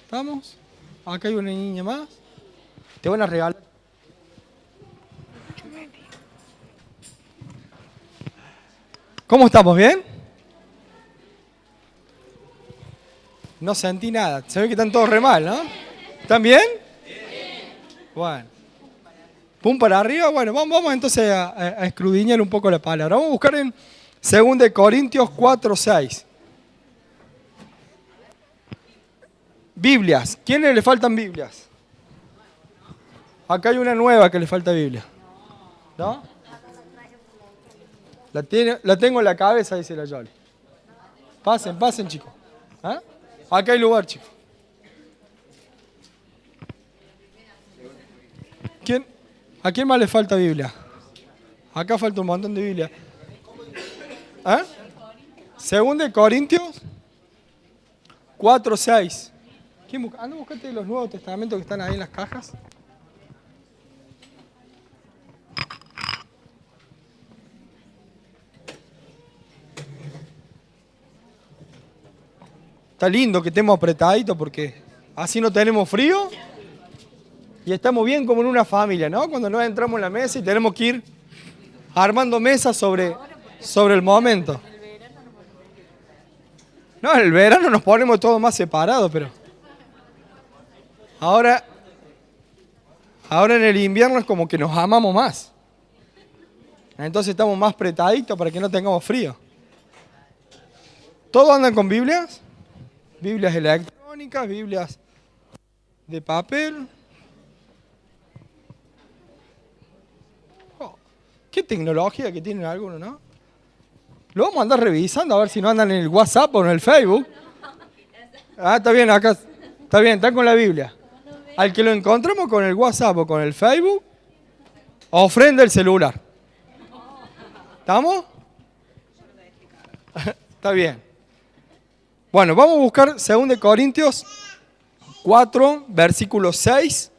¿Estamos? Acá hay una niña más. Te van a regalar. ¿Cómo estamos? ¿Bien? No sentí nada. Se ve que están todos re mal, ¿no? ¿Están bien? Bueno. Pum para arriba. Bueno, vamos entonces a escudriñar un poco la palabra. Vamos a buscar en 2 Corintios 4:6. Biblias. ¿Quiénes le faltan Biblias? Acá hay una nueva que le falta Biblia. ¿No? La tengo en la cabeza, dice la Yoli. Pasen, chicos. ¿Ah? Acá hay lugar, chicos. ¿A quién más le falta Biblia? Acá falta un montón de Biblia. ¿Ah? 2 Corintios 4:6. ¿Quién busca? Anda, buscate los Nuevos Testamentos que están ahí en las cajas. Está lindo que estemos apretaditos porque así no tenemos frío y estamos bien como en una familia, ¿no? Cuando nos entramos en la mesa y tenemos que ir armando mesas sobre el momento. No, en el verano nos ponemos todos más separados, pero ahora en el invierno es como que nos amamos más. Entonces estamos más apretaditos para que no tengamos frío. ¿Todos andan con Biblias? Biblias electrónicas, Biblias de papel. Oh, qué tecnología que tienen algunos, ¿no? Lo vamos a andar revisando a ver si no andan en el WhatsApp o en el Facebook. Ah, está bien, acá. Está bien, están con la Biblia. Al que lo encontramos con el WhatsApp o con el Facebook, ofrenda el celular. ¿Estamos? Está bien. Bueno, vamos a buscar 2 Corintios 4, versículos 6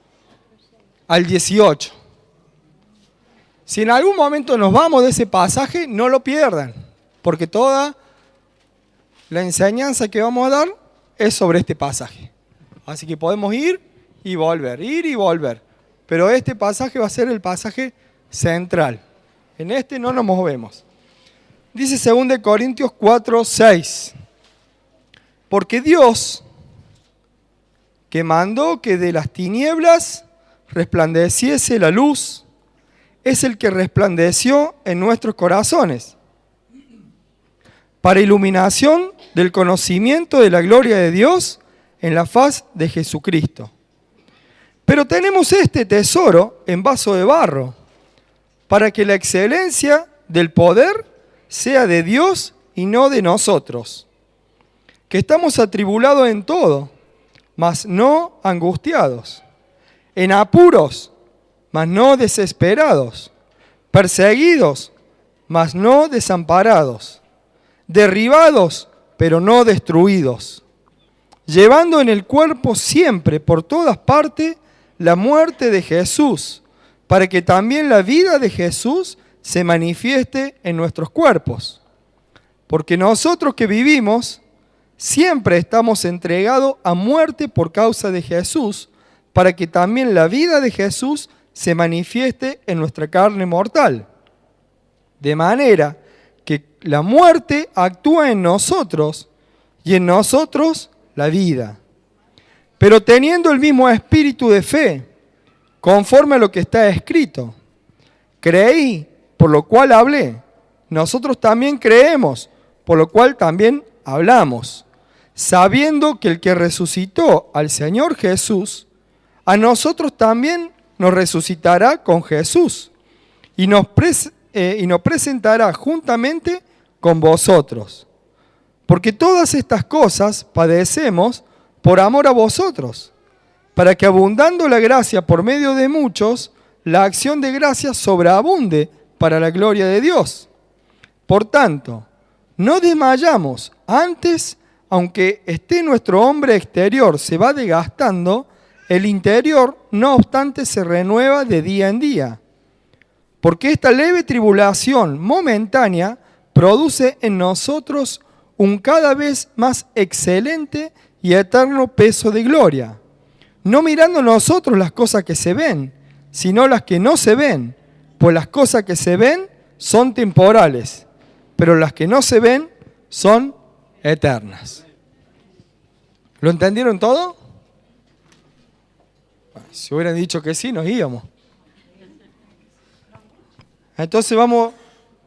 al 18. Si en algún momento nos vamos de ese pasaje, no lo pierdan, porque toda la enseñanza que vamos a dar es sobre este pasaje. Así que podemos ir y volver. Pero este pasaje va a ser el pasaje central. En este no nos movemos. Dice 2 Corintios 4, 6. Porque Dios, que mandó que de las tinieblas resplandeciese la luz, es el que resplandeció en nuestros corazones, para iluminación del conocimiento de la gloria de Dios en la faz de Jesucristo. Pero tenemos este tesoro en vaso de barro, para que la excelencia del poder sea de Dios y no de nosotros, que estamos atribulados en todo, mas no angustiados, en apuros, mas no desesperados, perseguidos, mas no desamparados, derribados, pero no destruidos, llevando en el cuerpo siempre, por todas partes, la muerte de Jesús, para que también la vida de Jesús se manifieste en nuestros cuerpos. Porque nosotros que vivimos, siempre estamos entregados a muerte por causa de Jesús, para que también la vida de Jesús se manifieste en nuestra carne mortal. De manera que la muerte actúa en nosotros y en nosotros la vida. Pero teniendo el mismo espíritu de fe, conforme a lo que está escrito, creí, por lo cual hablé. Nosotros también creemos, por lo cual también hablamos, sabiendo que el que resucitó al Señor Jesús, a nosotros también nos resucitará con Jesús y nos presentará juntamente con vosotros. Porque todas estas cosas padecemos por amor a vosotros, para que abundando la gracia por medio de muchos, la acción de gracia sobreabunde para la gloria de Dios. Por tanto, no desmayamos, antes, aunque esté nuestro hombre exterior se va desgastando, el interior, no obstante, se renueva de día en día. Porque esta leve tribulación momentánea produce en nosotros un cada vez más excelente y eterno peso de gloria, no mirando nosotros las cosas que se ven, sino las que no se ven, pues las cosas que se ven son temporales, pero las que no se ven son eternas. ¿Lo entendieron todo? Si hubieran dicho que sí, nos íbamos. Entonces vamos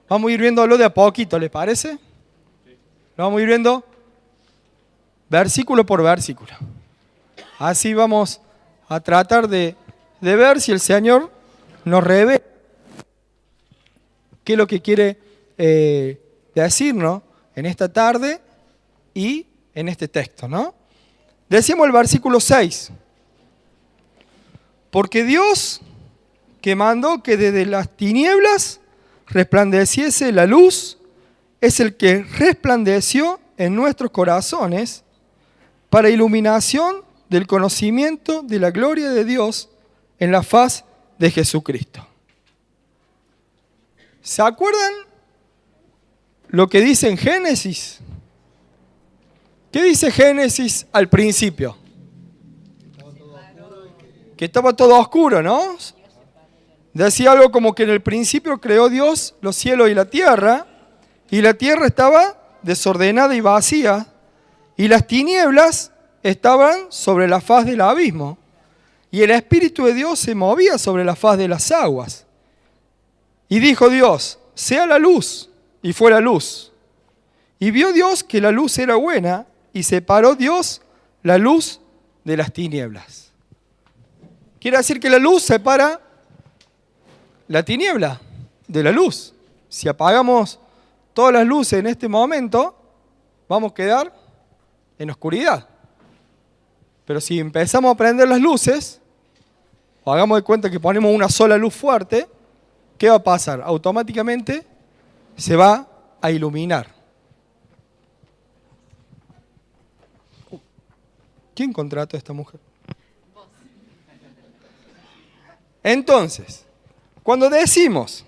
a ir viéndolo de a poquito, ¿les parece? Lo vamos a ir viendo versículo por versículo. Así vamos a tratar de ver si el Señor nos revela qué es lo que quiere decirnos en esta tarde y en este texto, ¿no? Decimos el versículo 6. Porque Dios, que mandó que desde las tinieblas resplandeciese la luz, es el que resplandeció en nuestros corazones para iluminación del conocimiento de la gloria de Dios en la faz de Jesucristo. ¿Se acuerdan lo que dice en Génesis? ¿Qué dice Génesis al principio? Que estaba todo oscuro, ¿no? Decía algo como que en el principio creó Dios los cielos y la tierra estaba desordenada y vacía, y las tinieblas estaban sobre la faz del abismo, y el Espíritu de Dios se movía sobre la faz de las aguas. Y dijo Dios, sea la luz, y fue la luz. Y vio Dios que la luz era buena, y separó Dios la luz de las tinieblas. Quiere decir que la luz separa la tiniebla de la luz. Si apagamos todas las luces en este momento, vamos a quedar en oscuridad. Pero si empezamos a prender las luces, o hagamos de cuenta que ponemos una sola luz fuerte, ¿qué va a pasar? Automáticamente se va a iluminar. ¿Quién contrató a esta mujer? Entonces, cuando decimos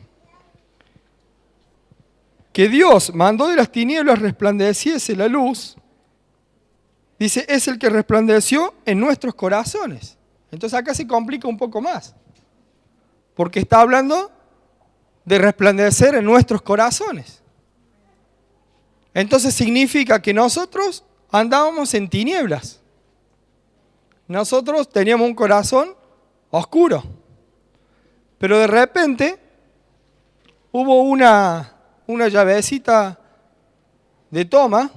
que Dios mandó de las tinieblas resplandeciese la luz, dice, es el que resplandeció en nuestros corazones. Entonces acá se complica un poco más, porque está hablando de resplandecer en nuestros corazones. Entonces significa que nosotros andábamos en tinieblas. Nosotros teníamos un corazón oscuro. Pero de repente hubo una llavecita de toma,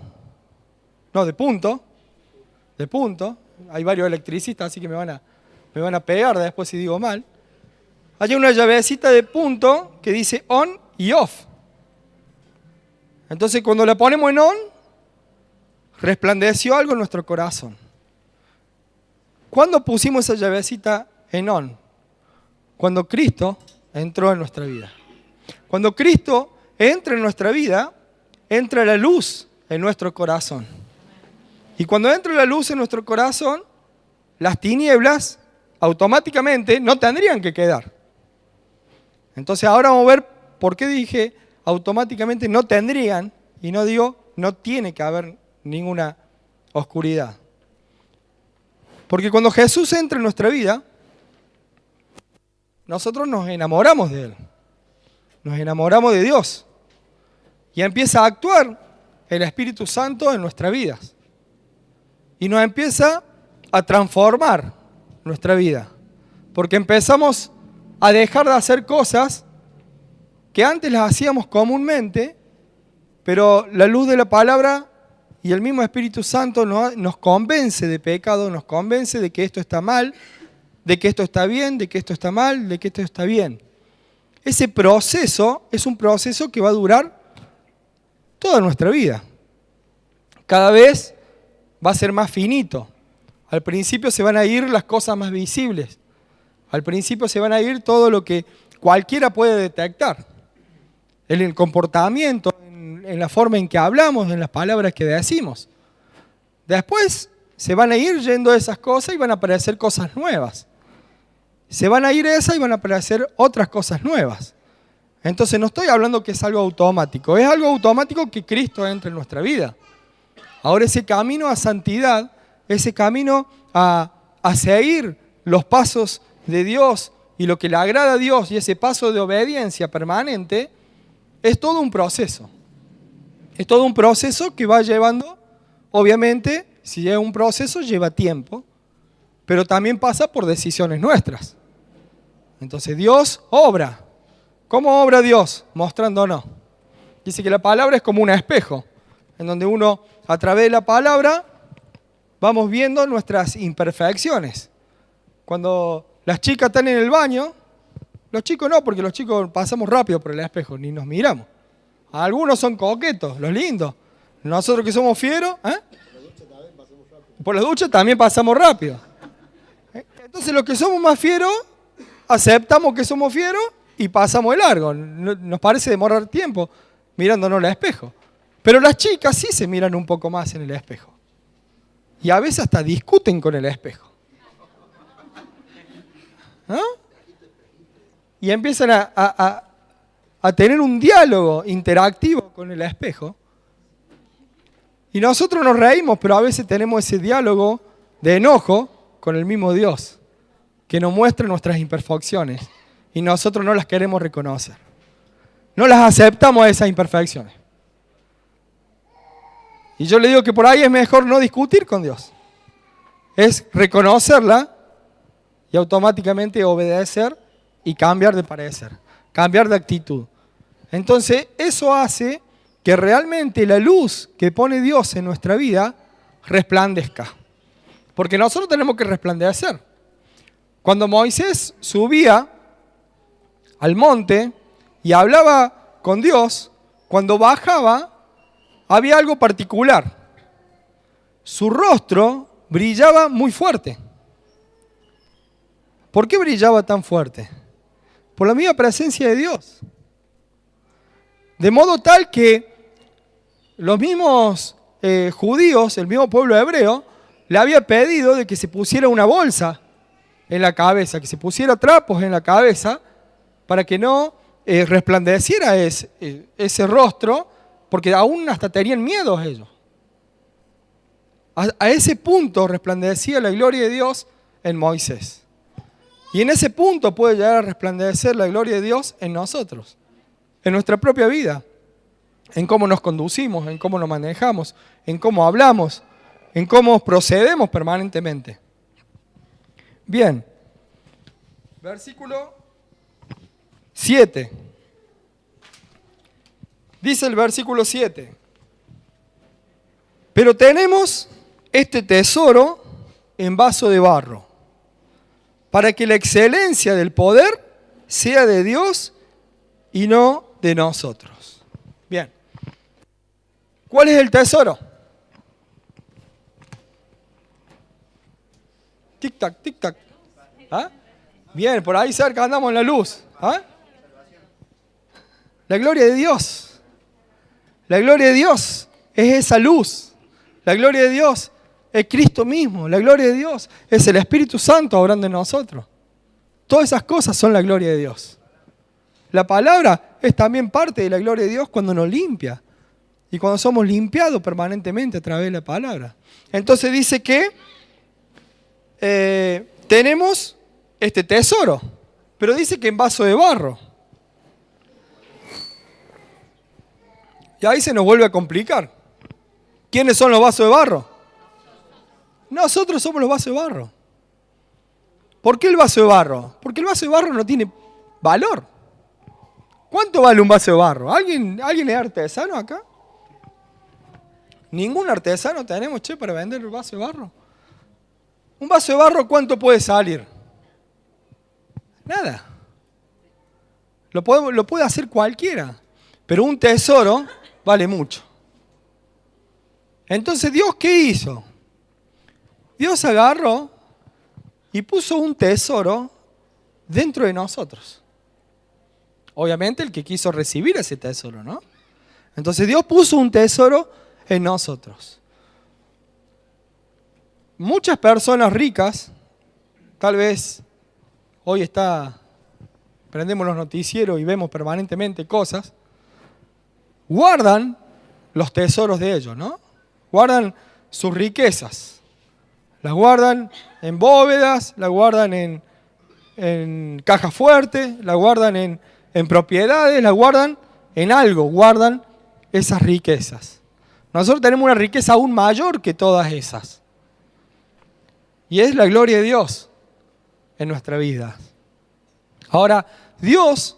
no, de punto. Hay varios electricistas, así que me van a pegar después si digo mal. Hay una llavecita de punto que dice on y off. Entonces cuando la ponemos en on, resplandeció algo en nuestro corazón. ¿Cuándo pusimos esa llavecita en on? Cuando Cristo entró en nuestra vida. Cuando Cristo entra en nuestra vida, entra la luz en nuestro corazón. Y cuando entra la luz en nuestro corazón, las tinieblas automáticamente no tendrían que quedar. Entonces ahora vamos a ver por qué dije automáticamente no tendrían y no digo no tiene que haber ninguna oscuridad. Porque cuando Jesús entra en nuestra vida, nosotros nos enamoramos de Él. Nos enamoramos de Dios. Y empieza a actuar el Espíritu Santo en nuestras vidas. Y nos empieza a transformar nuestra vida. Porque empezamos a dejar de hacer cosas que antes las hacíamos comúnmente, pero la luz de la palabra y el mismo Espíritu Santo nos convence de pecado, nos convence de que esto está mal, de que esto está bien, de que esto está mal, de que esto está bien. Ese proceso es un proceso que va a durar toda nuestra vida. Cada vez va a ser más finito. Al principio se van a ir las cosas más visibles. Al principio se van a ir todo lo que cualquiera puede detectar. En el comportamiento, en la forma en que hablamos, en las palabras que decimos. Después se van a ir yendo esas cosas y van a aparecer cosas nuevas. Se van a ir esas y van a aparecer otras cosas nuevas. Entonces no estoy hablando que es algo automático. Es algo automático que Cristo entre en nuestra vida. Ahora ese camino a santidad, ese camino a seguir los pasos de Dios y lo que le agrada a Dios y ese paso de obediencia permanente, es todo un proceso. Es todo un proceso que va llevando, obviamente, si lleva un proceso, lleva tiempo, pero también pasa por decisiones nuestras. Entonces Dios obra. ¿Cómo obra Dios? Mostrándonos. Dice que la palabra es como un espejo, en donde uno, a través de la palabra, vamos viendo nuestras imperfecciones. Cuando las chicas están en el baño, los chicos no, porque los chicos pasamos rápido por el espejo, ni nos miramos. Algunos son coquetos, los lindos. Nosotros que somos fieros, por la ducha también pasamos rápido. Entonces los que somos más fieros, aceptamos que somos fieros y pasamos de largo. Nos parece demorar tiempo mirándonos al espejo. Pero las chicas sí se miran un poco más en el espejo. Y a veces hasta discuten con el espejo. ¿No? Y empiezan a tener un diálogo interactivo con el espejo. Y nosotros nos reímos, pero a veces tenemos ese diálogo de enojo con el mismo Dios, que nos muestra nuestras imperfecciones y nosotros no las queremos reconocer. No las aceptamos esas imperfecciones. Y yo le digo que por ahí es mejor no discutir con Dios. Es reconocerla y automáticamente obedecer y cambiar de parecer, cambiar de actitud. Entonces, eso hace que realmente la luz que pone Dios en nuestra vida resplandezca. Porque nosotros tenemos que resplandecer. Cuando Moisés subía al monte y hablaba con Dios, cuando bajaba, había algo particular. Su rostro brillaba muy fuerte. ¿Por qué brillaba tan fuerte? Por la misma presencia de Dios. De modo tal que los mismos judíos, el mismo pueblo hebreo, le había pedido de que se pusiera una bolsa en la cabeza, que se pusiera trapos en la cabeza para que no resplandeciera ese rostro, porque aún hasta tenían miedo ellos. A ese punto resplandecía la gloria de Dios en Moisés. Y en ese punto puede llegar a resplandecer la gloria de Dios en nosotros, en nuestra propia vida, en cómo nos conducimos, en cómo nos manejamos, en cómo hablamos, en cómo procedemos permanentemente. Bien, versículo 7. Dice el versículo 7. Pero tenemos este tesoro en vaso de barro, para que la excelencia del poder sea de Dios y no de nosotros. Bien. ¿Cuál es el tesoro? Tic-tac, tic-tac. ¿Ah? Bien, por ahí cerca andamos en la luz. ¿Ah? La gloria de Dios. La gloria de Dios es esa luz. La gloria de Dios es Cristo mismo. La gloria de Dios es el Espíritu Santo obrando en nosotros. Todas esas cosas son la gloria de Dios. La palabra es también parte de la gloria de Dios cuando nos limpia. Y cuando somos limpiados permanentemente a través de la palabra. Entonces dice que tenemos este tesoro, pero dice que en vaso de barro. Y ahí se nos vuelve a complicar. ¿Quiénes son los vasos de barro? Nosotros somos los vasos de barro. ¿Por qué el vaso de barro? Porque el vaso de barro no tiene valor. ¿Cuánto vale un vaso de barro? ¿Alguien es artesano acá? ¿Ningún artesano tenemos, para vender el vaso de barro? ¿Un vaso de barro cuánto puede salir? Nada. Lo puede hacer cualquiera. Pero un tesoro vale mucho. Entonces, ¿Dios qué hizo? Dios agarró y puso un tesoro dentro de nosotros. Obviamente el que quiso recibir ese tesoro, ¿no? Entonces Dios puso un tesoro en nosotros. Muchas personas ricas, tal vez hoy prendemos los noticieros y vemos permanentemente cosas, guardan los tesoros de ellos, ¿no? guardan sus riquezas. Las guardan en bóvedas, las guardan en cajas fuertes, las guardan en propiedades, las guardan en algo, guardan esas riquezas. Nosotros tenemos una riqueza aún mayor que todas esas. Y es la gloria de Dios en nuestra vida. Ahora, Dios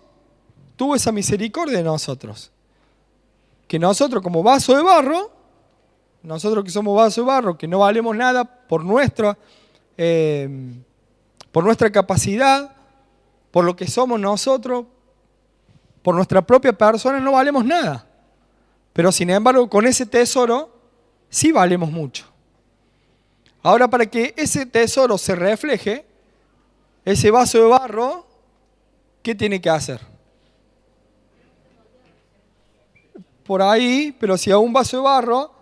tuvo esa misericordia de nosotros. Que nosotros como vaso de barro, nosotros que somos vaso de barro, que no valemos nada por nuestra capacidad, por lo que somos nosotros, por nuestra propia persona, no valemos nada. Pero sin embargo, con ese tesoro sí valemos mucho. Ahora, para que ese tesoro se refleje, ese vaso de barro, ¿qué tiene que hacer? Por ahí, pero si a un vaso de barro,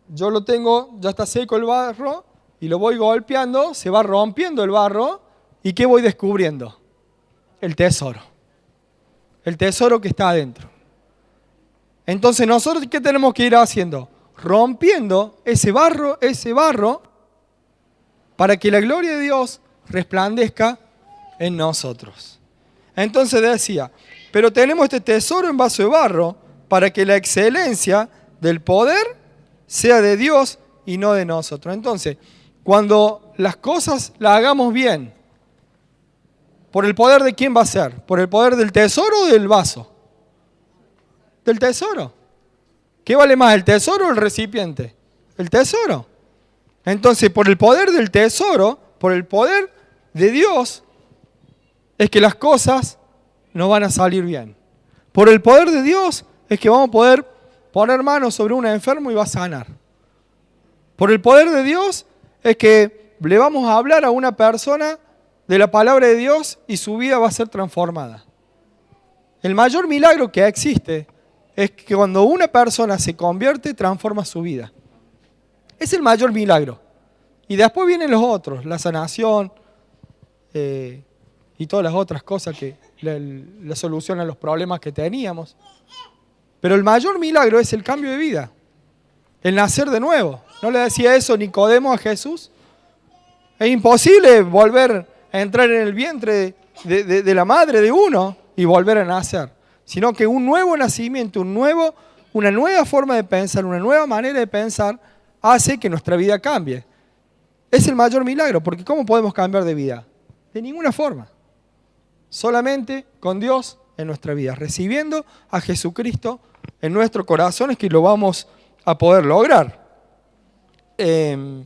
yo lo tengo, ya está seco el barro, y lo voy golpeando, se va rompiendo el barro, ¿y qué voy descubriendo? El tesoro. El tesoro que está adentro. Entonces, ¿nosotros qué tenemos que ir haciendo? Rompiendo ese barro, para que la gloria de Dios resplandezca en nosotros. Entonces decía, pero tenemos este tesoro en vaso de barro para que la excelencia del poder sea de Dios y no de nosotros. Entonces, cuando las cosas las hagamos bien, ¿por el poder de quién va a ser? ¿Por el poder del tesoro o del vaso? Del tesoro. ¿Qué vale más, el tesoro o el recipiente? El tesoro. Entonces, por el poder del tesoro, por el poder de Dios, es que las cosas nos van a salir bien. Por el poder de Dios es que vamos a poder poner manos sobre un enfermo y va a sanar. Por el poder de Dios es que le vamos a hablar a una persona de la palabra de Dios y su vida va a ser transformada. El mayor milagro que existe es que cuando una persona se convierte, transforma su vida. Es el mayor milagro. Y después vienen los otros, la sanación y todas las otras cosas que la solución a los problemas que teníamos. Pero el mayor milagro es el cambio de vida, el nacer de nuevo. ¿No le decía eso Nicodemo a Jesús? Es imposible volver a entrar en el vientre de la madre de uno y volver a nacer. Sino que un nuevo nacimiento, una nueva forma de pensar, una nueva manera de pensar, hace que nuestra vida cambie. Es el mayor milagro, porque ¿cómo podemos cambiar de vida? De ninguna forma. Solamente con Dios en nuestra vida, recibiendo a Jesucristo en nuestro corazón es que lo vamos a poder lograr. 1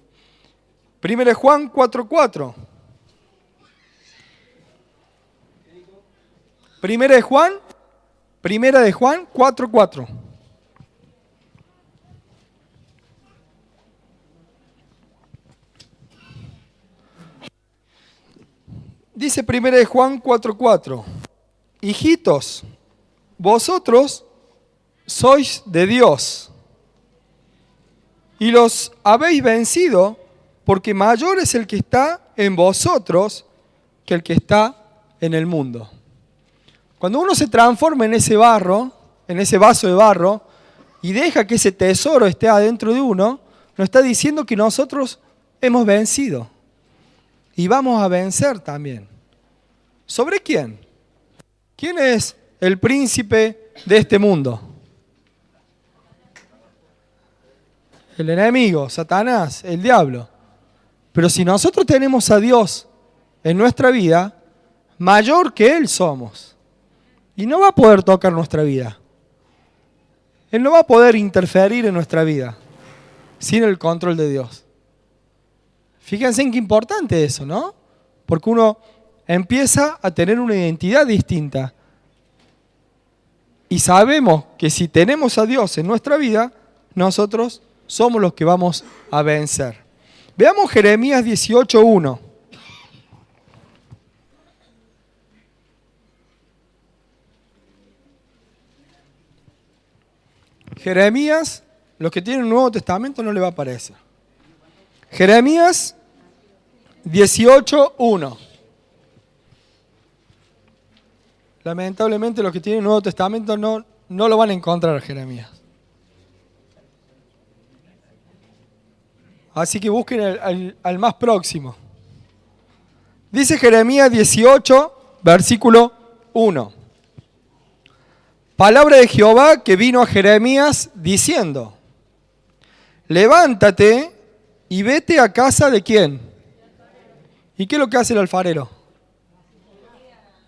Juan 4:4. Primera de Juan 4:4. Dice 1 de Juan 4:4. Hijitos, vosotros sois de Dios y los habéis vencido, porque mayor es el que está en vosotros que el que está en el mundo. Cuando uno se transforma en ese barro, en ese vaso de barro, y deja que ese tesoro esté adentro de uno, nos está diciendo que nosotros hemos vencido. Y vamos a vencer también. ¿Sobre quién? ¿Quién es el príncipe de este mundo? El enemigo, Satanás, el diablo. Pero si nosotros tenemos a Dios en nuestra vida, mayor que Él somos. Y no va a poder tocar nuestra vida. Él no va a poder interferir en nuestra vida sin el control de Dios. Fíjense en qué importante eso, ¿no? Porque uno empieza a tener una identidad distinta. Y sabemos que si tenemos a Dios en nuestra vida, nosotros somos los que vamos a vencer. Veamos Jeremías 18:1. Jeremías, los que tienen un Nuevo Testamento no le va a aparecer. Jeremías 18:1. Lamentablemente los que tienen Nuevo Testamento no lo van a encontrar a Jeremías. Así que busquen al más próximo. Dice Jeremías 18, versículo 1. Palabra de Jehová que vino a Jeremías diciendo: levántate y vete a casa de ¿quién? ¿Y qué es lo que hace el alfarero?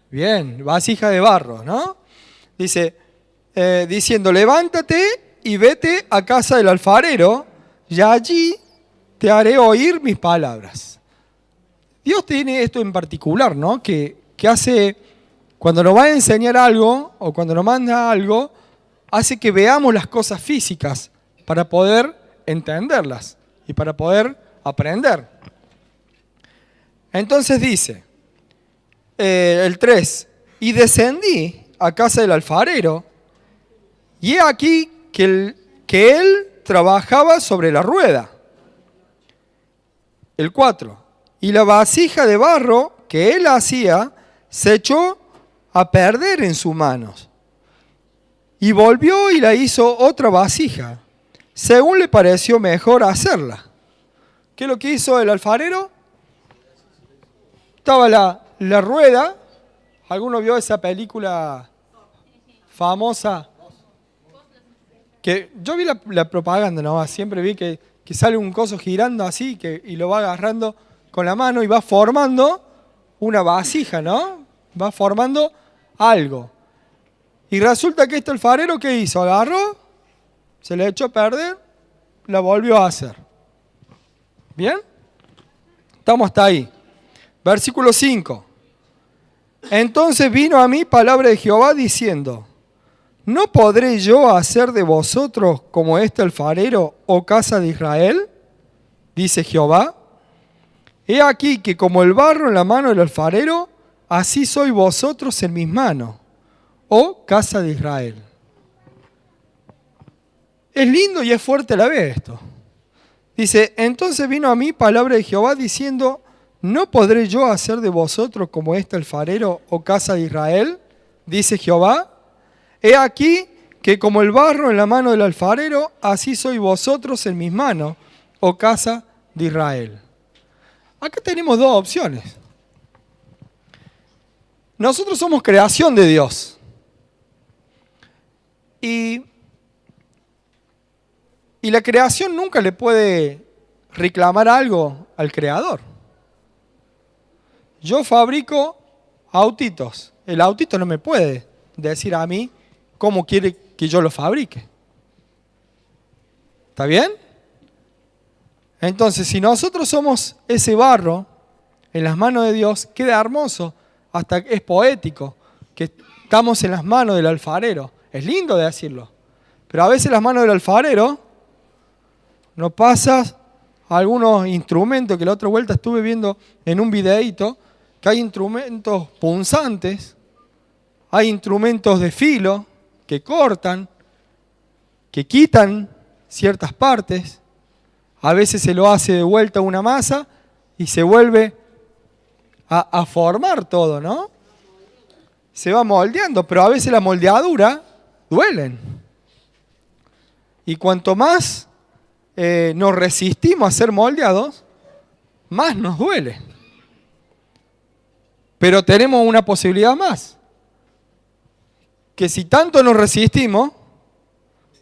Bien, vasija de barro, ¿no? Dice, diciendo, levántate y vete a casa del alfarero, y allí te haré oír mis palabras. Dios tiene esto en particular, ¿no? Que hace, cuando nos va a enseñar algo, o cuando nos manda algo, hace que veamos las cosas físicas para poder entenderlas y para poder aprender. Entonces dice, el 3, y descendí a casa del alfarero, y he aquí que él trabajaba sobre la rueda. El 4, y la vasija de barro que él hacía se echó a perder en sus manos. Y volvió y la hizo otra vasija, según le pareció mejor hacerla. ¿Qué es lo que hizo el alfarero? Estaba la rueda. ¿Alguno vio esa película famosa? Que yo vi la propaganda, ¿no? Siempre vi que sale un coso girando así y lo va agarrando con la mano y va formando una vasija, ¿no? Va formando algo. Y resulta que este alfarero, ¿qué hizo? Agarró, se le echó a perder, la volvió a hacer. ¿Bien? Estamos hasta ahí. Versículo 5. Entonces vino a mí palabra de Jehová diciendo: ¿no podré yo hacer de vosotros como este alfarero, oh casa de Israel? Dice Jehová. He aquí que como el barro en la mano del alfarero, así sois vosotros en mis manos, oh casa de Israel. Es lindo y es fuerte a la vez esto. Dice, entonces vino a mí palabra de Jehová diciendo: ¿no podré yo hacer de vosotros como este alfarero, oh casa de Israel? Dice Jehová. He aquí que como el barro en la mano del alfarero, así sois vosotros en mis manos, oh casa de Israel. Acá tenemos dos opciones. Nosotros somos creación de Dios. Y la creación nunca le puede reclamar algo al creador. Yo fabrico autitos. El autito no me puede decir a mí cómo quiere que yo lo fabrique. ¿Está bien? Entonces, si nosotros somos ese barro en las manos de Dios, queda hermoso, hasta es poético, que estamos en las manos del alfarero. Es lindo decirlo, pero a veces las manos del alfarero nos pasa algunos instrumentos que la otra vuelta estuve viendo en un videíto, que hay instrumentos punzantes, hay instrumentos de filo que cortan, que quitan ciertas partes. A veces se lo hace de vuelta una masa y se vuelve a formar todo, ¿no? Se va moldeando, pero a veces la moldeadura duelen. Y cuanto más nos resistimos a ser moldeados, más nos duele. Pero tenemos una posibilidad más. Que si tanto nos resistimos,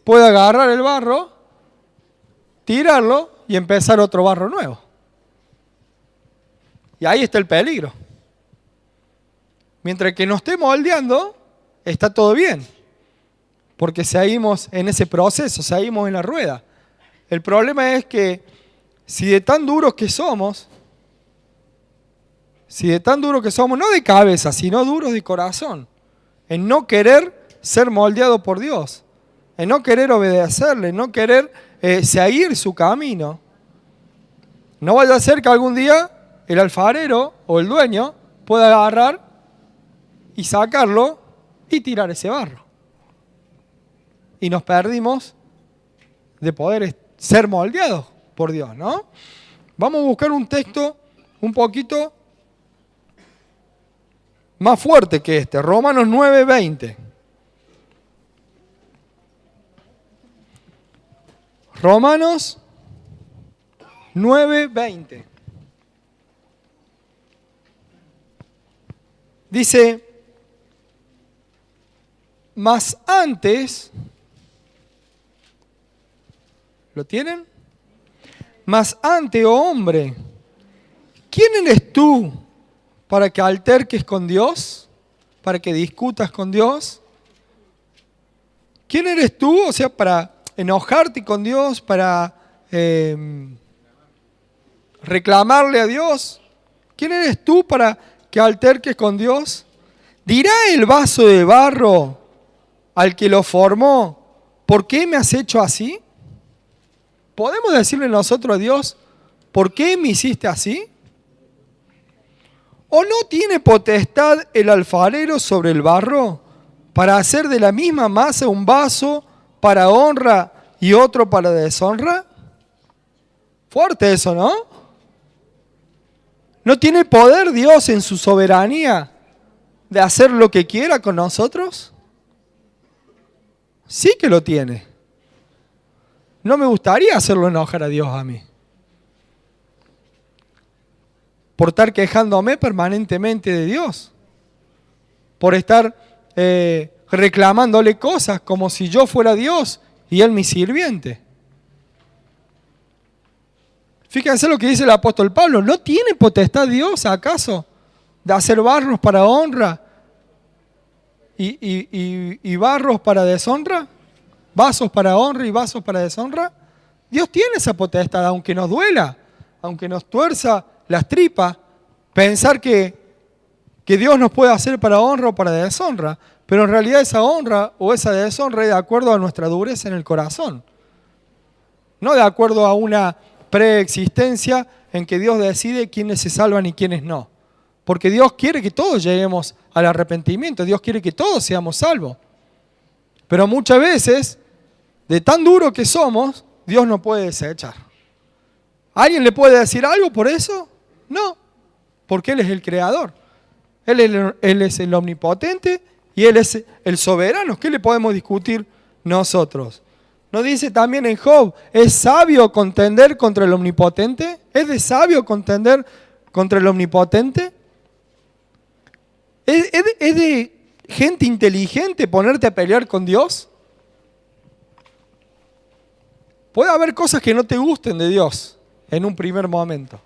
puede agarrar el barro, tirarlo y empezar otro barro nuevo. Y ahí está el peligro. Mientras que nos esté moldeando, está todo bien. Porque seguimos en ese proceso, seguimos en la rueda. El problema es que si de tan duros que somos, no de cabeza, sino duros de corazón, en no querer ser moldeado por Dios, en no querer obedecerle, en no querer seguir su camino, no vaya a ser que algún día el alfarero o el dueño pueda agarrar y sacarlo y tirar ese barro. Y nos perdimos de poder ser moldeados por Dios, ¿no? Vamos a buscar un texto un poquito más fuerte que este, Romanos 9:20. Romanos 9:20. Dice, mas antes, ¿lo tienen? Mas antes, oh hombre, ¿quién eres tú para que alterques con Dios? ¿Para que discutas con Dios? ¿Quién eres tú? O sea, para enojarte con Dios, para reclamarle a Dios. ¿Quién eres tú para que alterques con Dios? ¿Dirá el vaso de barro al que lo formó, ¿por qué me has hecho así? ¿Podemos decirle nosotros a Dios, ¿por qué me hiciste así? ¿O no tiene potestad el alfarero sobre el barro para hacer de la misma masa un vaso para honra y otro para deshonra? Fuerte eso, ¿no? ¿No tiene poder Dios en su soberanía de hacer lo que quiera con nosotros? Sí que lo tiene. No me gustaría hacerlo enojar a Dios a mí. Por estar quejándome permanentemente de Dios. Por estar reclamándole cosas como si yo fuera Dios y Él mi sirviente. Fíjense lo que dice el apóstol Pablo. ¿No tiene potestad Dios acaso de hacer barros para honra y barros para deshonra? ¿Vasos para honra y vasos para deshonra? Dios tiene esa potestad, aunque nos duela, aunque nos tuerza las tripas, pensar que Dios nos puede hacer para honra o para deshonra, pero en realidad esa honra o esa deshonra es de acuerdo a nuestra dureza en el corazón, no de acuerdo a una preexistencia en que Dios decide quiénes se salvan y quiénes no. Porque Dios quiere que todos lleguemos al arrepentimiento, Dios quiere que todos seamos salvos. Pero muchas veces, de tan duro que somos, Dios no puede desechar. ¿Alguien le puede decir algo por eso? No, porque Él es el creador. Él es el omnipotente y Él es el soberano. ¿Qué le podemos discutir nosotros? ¿No dice también en Job, es sabio contender contra el omnipotente? ¿Es de sabio contender contra el omnipotente? ¿Es de gente inteligente ponerte a pelear con Dios? Puede haber cosas que no te gusten de Dios en un primer momento.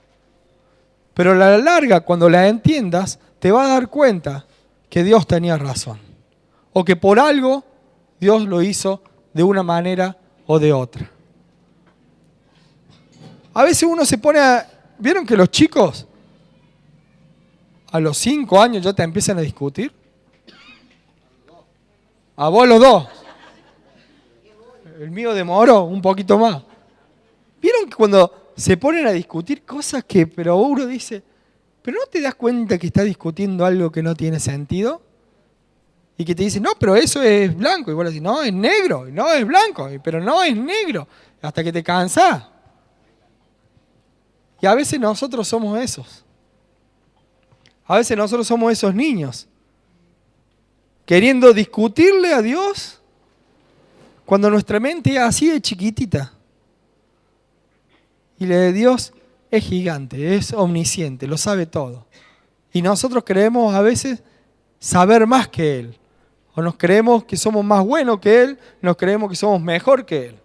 Pero a la larga, cuando la entiendas, te vas a dar cuenta que Dios tenía razón. O que por algo Dios lo hizo de una manera o de otra. A veces uno se pone a... ¿Vieron que los chicos a los 5 años ya te empiezan a discutir? A vos los dos. El mío demoró un poquito más. ¿Vieron que cuando se ponen a discutir cosas que, pero uno dice, pero no te das cuenta que estás discutiendo algo que no tiene sentido? Y que te dicen, no, pero eso es blanco. Y vos le decís, no, es negro. No, es blanco. Pero no, es negro. Hasta que te cansás. Y a veces nosotros somos esos. A veces nosotros somos esos niños. Queriendo discutirle a Dios cuando nuestra mente es así de chiquitita. Y la de Dios es gigante, es omnisciente, lo sabe todo. Y nosotros creemos a veces saber más que Él. O nos creemos que somos más buenos que Él, nos creemos que somos mejor que Él.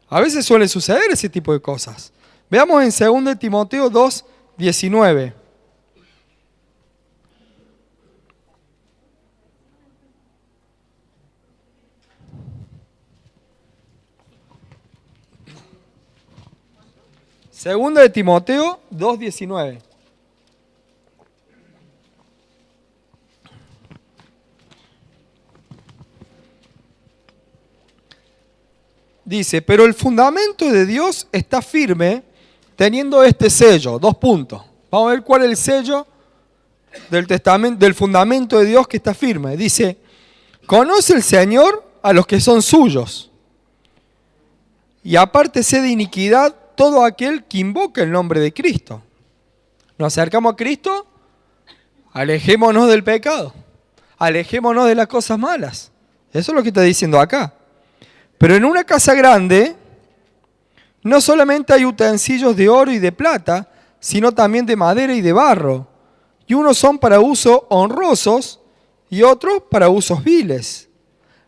A veces suele suceder ese tipo de cosas. Veamos en 2 Timoteo 2:19. Segunda de Timoteo 2:19. Dice, pero el fundamento de Dios está firme teniendo este sello. 2 puntos. Vamos a ver cuál es el sello del testamento, del fundamento de Dios que está firme. Dice, conoce el Señor a los que son suyos. Y apártese de iniquidad todo aquel que invoca el nombre de Cristo. Nos acercamos a Cristo, alejémonos del pecado. Alejémonos de las cosas malas. Eso es lo que está diciendo acá. Pero en una casa grande no solamente hay utensilios de oro y de plata, sino también de madera y de barro. Y unos son para usos honrosos y otros para usos viles.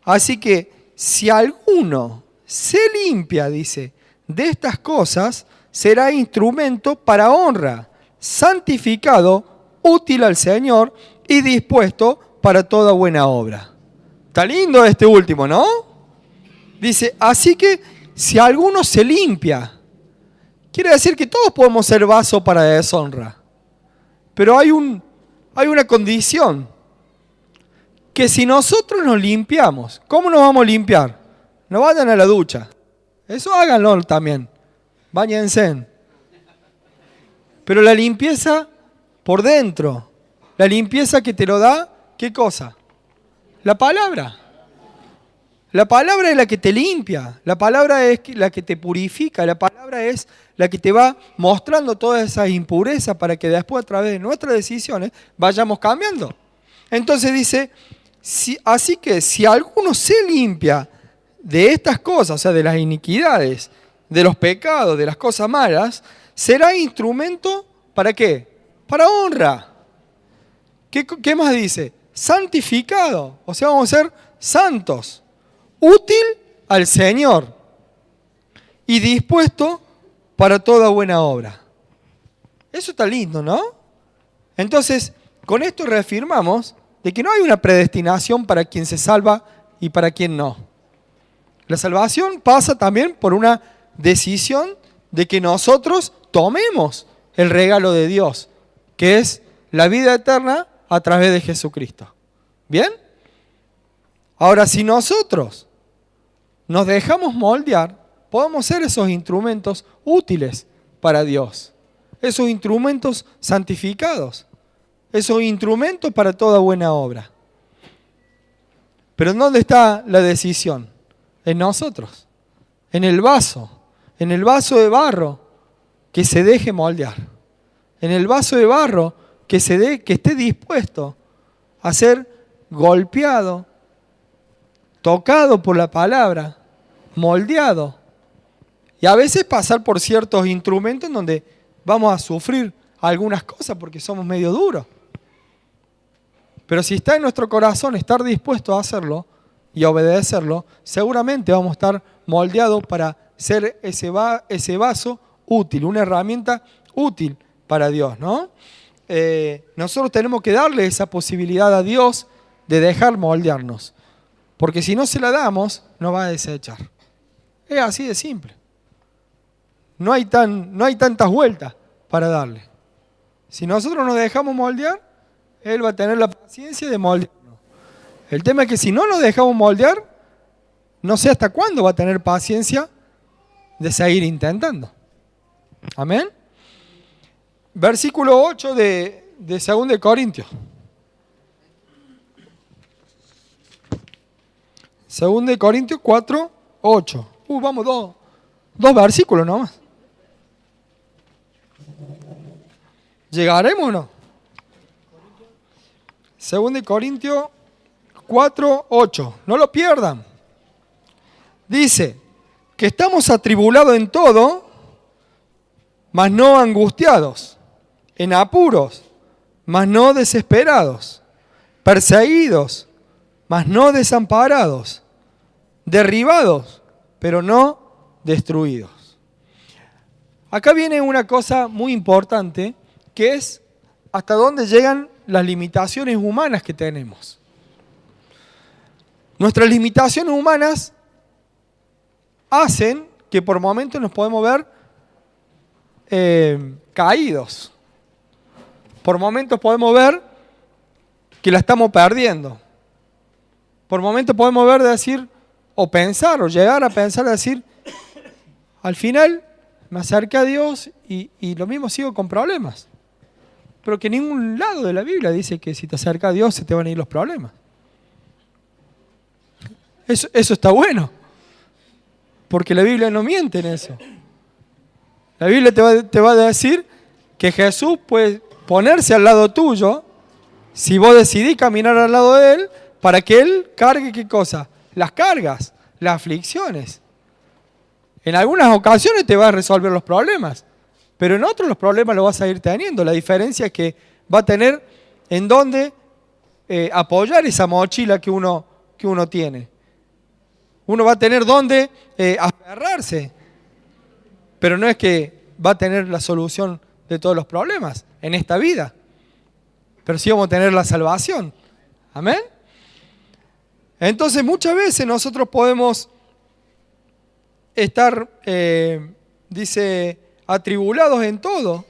Así que si alguno se limpia, dice, de estas cosas, será instrumento para honra, santificado, útil al Señor y dispuesto para toda buena obra. Está lindo este último, ¿no? Dice, así que si alguno se limpia, quiere decir que todos podemos ser vaso para deshonra. Pero hay una condición, que si nosotros nos limpiamos, ¿cómo nos vamos a limpiar? No vayan a la ducha. Eso háganlo también. Báñense. Pero la limpieza por dentro, la limpieza que te lo da, ¿qué cosa? La palabra. La palabra es la que te limpia, la palabra es la que te purifica, la palabra es la que te va mostrando todas esas impurezas para que después a través de nuestras decisiones vayamos cambiando. Entonces dice, así que si alguno se limpia de estas cosas, o sea, de las iniquidades, de los pecados, de las cosas malas, será instrumento ¿para qué? Para honra. ¿Qué más dice? Santificado, o sea, vamos a ser santos. Útil al Señor y dispuesto para toda buena obra. Eso está lindo, ¿no? Entonces, con esto reafirmamos de que no hay una predestinación para quien se salva y para quien no. La salvación pasa también por una decisión de que nosotros tomemos el regalo de Dios, que es la vida eterna a través de Jesucristo. ¿Bien? Ahora, si nosotros nos dejamos moldear, podemos ser esos instrumentos útiles para Dios, esos instrumentos santificados, esos instrumentos para toda buena obra. Pero ¿en dónde está la decisión? En nosotros, en el vaso de barro que se deje moldear, en el vaso de barro que esté dispuesto a ser golpeado, tocado por la palabra, moldeado. Y a veces pasar por ciertos instrumentos en donde vamos a sufrir algunas cosas porque somos medio duros. Pero si está en nuestro corazón estar dispuesto a hacerlo y a obedecerlo, seguramente vamos a estar moldeados para ser ese vaso útil, una herramienta útil para Dios, ¿no? Nosotros tenemos que darle esa posibilidad a Dios de dejar moldearnos. Porque si no se la damos, nos va a desechar. Es así de simple. No hay tantas vueltas para darle. Si nosotros nos dejamos moldear, Él va a tener la paciencia de moldearnos. El tema es que si no nos dejamos moldear, no sé hasta cuándo va a tener paciencia de seguir intentando. Amén. Versículo 8 de 2 Corintios. 2 Corintios 4, 8. Vamos, dos versículos nomás. ¿Llegaremos o no? 2 Corintios 4, 8. No lo pierdan. Dice que estamos atribulados en todo, mas no angustiados, en apuros, mas no desesperados, perseguidos, mas no desamparados, derribados, pero no destruidos. Acá viene una cosa muy importante, que es hasta dónde llegan las limitaciones humanas que tenemos. Nuestras limitaciones humanas hacen que por momentos nos podemos ver caídos. Por momentos podemos ver que la estamos perdiendo. Por momentos podemos ver, decir, o pensar, o llegar a pensar, decir, al final me acerqué a Dios y lo mismo sigo con problemas. Pero que en ningún lado de la Biblia dice que si te acercas a Dios se te van a ir los problemas. Eso está bueno. Porque la Biblia no miente en eso. La Biblia te va a decir que Jesús puede ponerse al lado tuyo si vos decidís caminar al lado de Él para que Él cargue ¿qué cosa? Las cargas, las aflicciones. En algunas ocasiones te va a resolver los problemas, pero en otros los problemas los vas a ir teniendo. La diferencia es que va a tener en dónde apoyar esa mochila que uno tiene. Uno va a tener dónde aferrarse, pero no es que va a tener la solución de todos los problemas en esta vida, pero sí vamos a tener la salvación. Amén. Entonces muchas veces nosotros podemos estar, dice, atribulados en todo,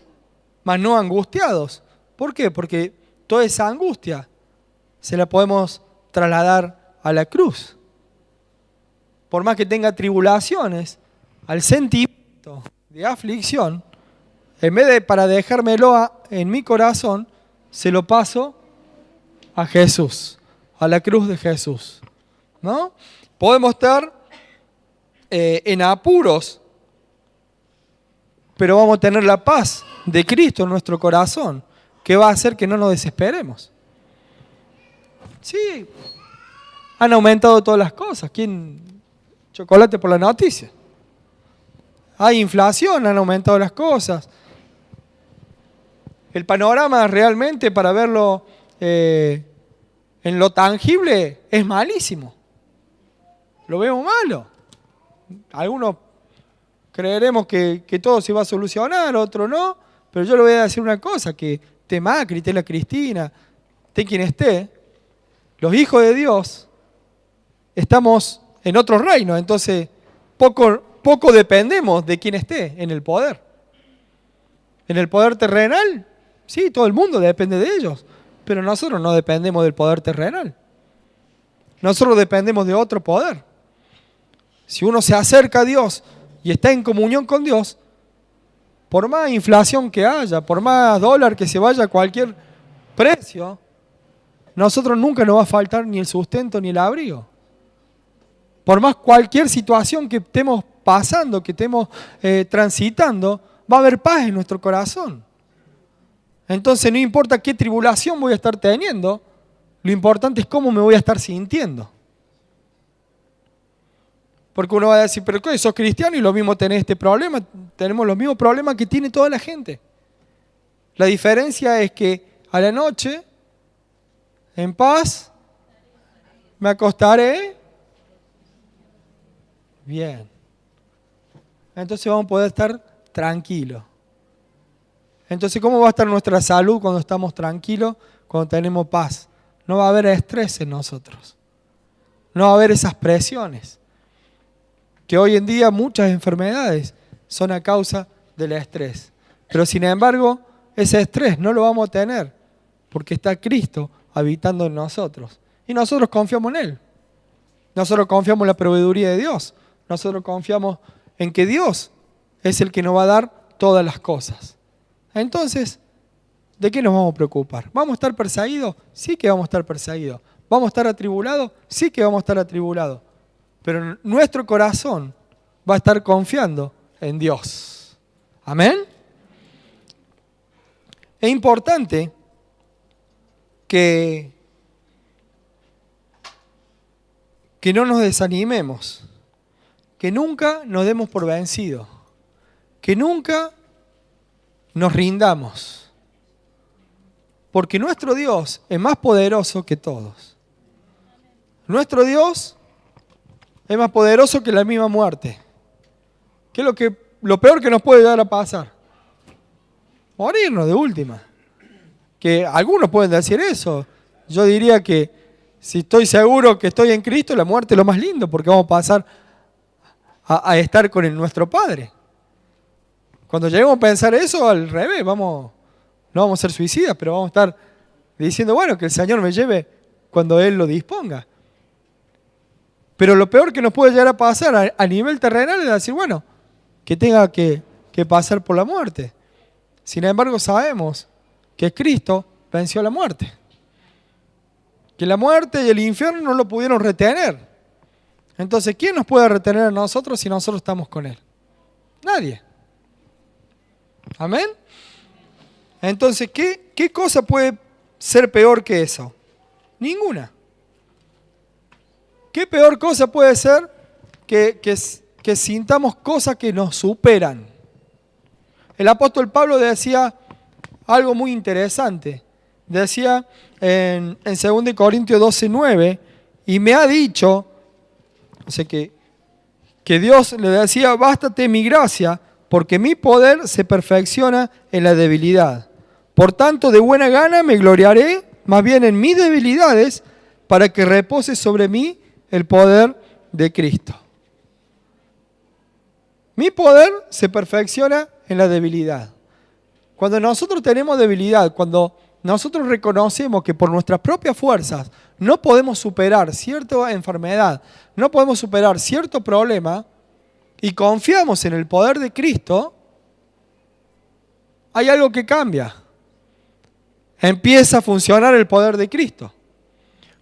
mas no angustiados. ¿Por qué? Porque toda esa angustia se la podemos trasladar a la cruz. Por más que tenga tribulaciones, al sentimiento de aflicción, en vez de para dejármelo en mi corazón, se lo paso a Jesús, a la cruz de Jesús, ¿no? Podemos estar en apuros, pero vamos a tener la paz de Cristo en nuestro corazón, que va a hacer que no nos desesperemos. Sí, han aumentado todas las cosas. Chocolate por la noticia. Hay inflación, han aumentado las cosas. El panorama realmente, para verlo en lo tangible, es malísimo. Lo vemos malo. Algunos creeremos que todo se va a solucionar, otros no, pero yo le voy a decir una cosa, que esté Macri, esté la Cristina, esté quien esté, los hijos de Dios estamos en otro reino, entonces poco dependemos de quien esté en el poder. En el poder terrenal, sí, todo el mundo depende de ellos, pero nosotros no dependemos del poder terrenal. Nosotros dependemos de otro poder. Si uno se acerca a Dios y está en comunión con Dios, por más inflación que haya, por más dólar que se vaya a cualquier precio, nosotros nunca nos va a faltar ni el sustento ni el abrigo. Por más cualquier situación que estemos pasando, que estemos transitando, va a haber paz en nuestro corazón. Entonces no importa qué tribulación voy a estar teniendo, lo importante es cómo me voy a estar sintiendo. Porque uno va a decir, pero ¿qué? ¿Sos cristiano y lo mismo tenés este problema? Tenemos los mismos problemas que tiene toda la gente. La diferencia es que a la noche, en paz, me acostaré bien. Entonces vamos a poder estar tranquilos. Entonces, ¿cómo va a estar nuestra salud cuando estamos tranquilos, cuando tenemos paz? No va a haber estrés en nosotros. No va a haber esas presiones. Que hoy en día muchas enfermedades son a causa del estrés. Pero sin embargo, ese estrés no lo vamos a tener porque está Cristo habitando en nosotros. Y nosotros confiamos en Él. Nosotros confiamos en la proveeduría de Dios. Nosotros confiamos en que Dios es el que nos va a dar todas las cosas. Entonces, ¿de qué nos vamos a preocupar? ¿Vamos a estar perseguidos? Sí que vamos a estar perseguidos. ¿Vamos a estar atribulados? Sí que vamos a estar atribulados. Pero nuestro corazón va a estar confiando en Dios. ¿Amén? Es importante que no nos desanimemos, que nunca nos demos por vencidos, que nunca nos rindamos, porque nuestro Dios es más poderoso que todos. Nuestro Dios es más poderoso que la misma muerte. ¿Qué es lo peor que nos puede llegar a pasar? Morirnos de última. Que algunos pueden decir eso. Yo diría que si estoy seguro que estoy en Cristo, la muerte es lo más lindo, porque vamos a pasar a estar con nuestro Padre. Cuando lleguemos a pensar eso, al revés, no vamos a ser suicidas, pero vamos a estar diciendo, bueno, que el Señor me lleve cuando Él lo disponga. Pero lo peor que nos puede llegar a pasar a nivel terrenal es decir, bueno, que tenga que pasar por la muerte. Sin embargo, sabemos que Cristo venció la muerte. Que la muerte y el infierno no lo pudieron retener. Entonces, ¿quién nos puede retener a nosotros si nosotros estamos con Él? Nadie. ¿Amén? Entonces, ¿qué cosa puede ser peor que eso? Ninguna. ¿Qué peor cosa puede ser que que sintamos cosas que nos superan. El apóstol Pablo decía algo muy interesante. Decía en 2 Corintios 12:9, y me ha dicho, o sea que Dios le decía, bástate mi gracia, porque mi poder se perfecciona en la debilidad. Por tanto, de buena gana me gloriaré más bien en mis debilidades, para que repose sobre mí el poder de Cristo. Mi poder se perfecciona en la debilidad. Cuando nosotros tenemos debilidad, cuando nosotros reconocemos que por nuestras propias fuerzas no podemos superar cierta enfermedad, no podemos superar cierto problema, y confiamos en el poder de Cristo, hay algo que cambia. Empieza a funcionar el poder de Cristo.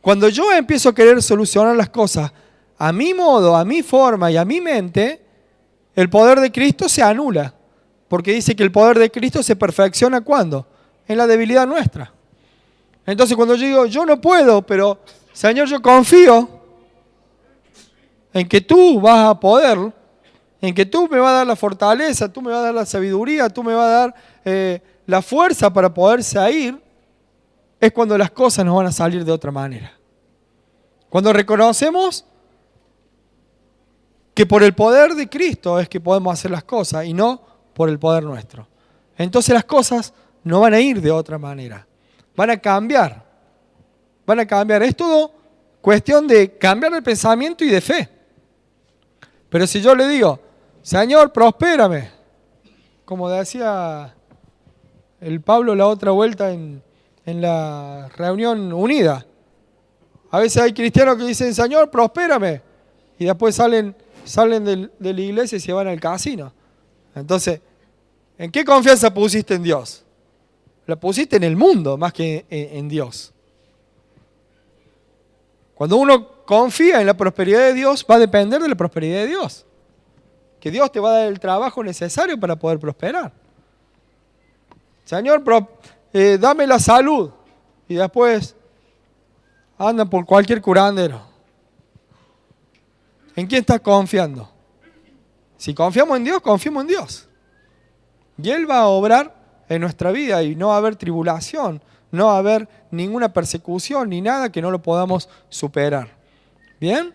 Cuando yo empiezo a querer solucionar las cosas a mi modo, a mi forma y a mi mente, el poder de Cristo se anula. Porque dice que el poder de Cristo se perfecciona ¿cuándo? En la debilidad nuestra. Entonces cuando yo digo, yo no puedo, pero Señor, yo confío en que tú vas a poder, en que tú me vas a dar la fortaleza, tú me vas a dar la sabiduría, tú me vas a dar la fuerza para poder salir, es cuando las cosas nos van a salir de otra manera. Cuando reconocemos que por el poder de Cristo es que podemos hacer las cosas y no por el poder nuestro. Entonces las cosas no van a ir de otra manera. Van a cambiar. Van a cambiar. Es todo cuestión de cambiar el pensamiento y de fe. Pero si yo le digo, Señor, prospérame, como decía el Pablo la otra vuelta en la reunión unida. A veces hay cristianos que dicen, Señor, prospérame. Y después salen de la iglesia y se van al casino. Entonces, ¿en qué confianza pusiste en Dios? La pusiste en el mundo más que en Dios. Cuando uno confía en la prosperidad de Dios, va a depender de la prosperidad de Dios. Que Dios te va a dar el trabajo necesario para poder prosperar. Señor, dame la salud. Y después andan por cualquier curandero. ¿En quién estás confiando? Si confiamos en Dios, confiamos en Dios. Y Él va a obrar en nuestra vida y no va a haber tribulación, no va a haber ninguna persecución ni nada que no lo podamos superar. ¿Bien?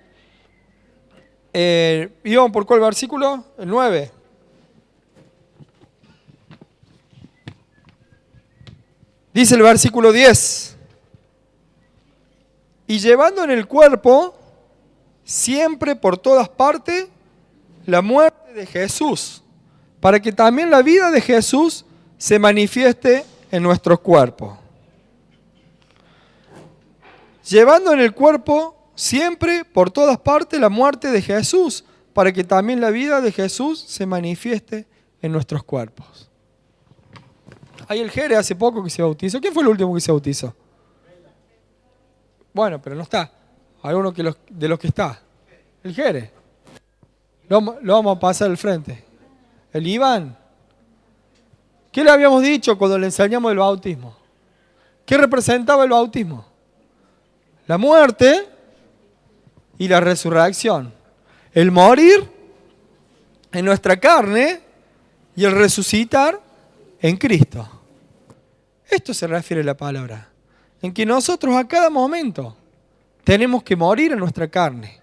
¿Íbamos por cuál versículo? El 9. Dice el versículo 10. Y llevando en el cuerpo, siempre por todas partes, la muerte de Jesús, para que también la vida de Jesús se manifieste en nuestros cuerpos. Llevando en el cuerpo, siempre por todas partes, la muerte de Jesús, para que también la vida de Jesús se manifieste en nuestros cuerpos. Hay el Jere hace poco que se bautizó. ¿Quién fue el último que se bautizó? Bueno, pero no está. Alguno de los que está. El Jere. Lo vamos a pasar al frente. El Iván. ¿Qué le habíamos dicho cuando le enseñamos el bautismo? ¿Qué representaba el bautismo? La muerte y la resurrección. El morir en nuestra carne y el resucitar en Cristo. Esto se refiere a la palabra. En que nosotros a cada momento tenemos que morir en nuestra carne.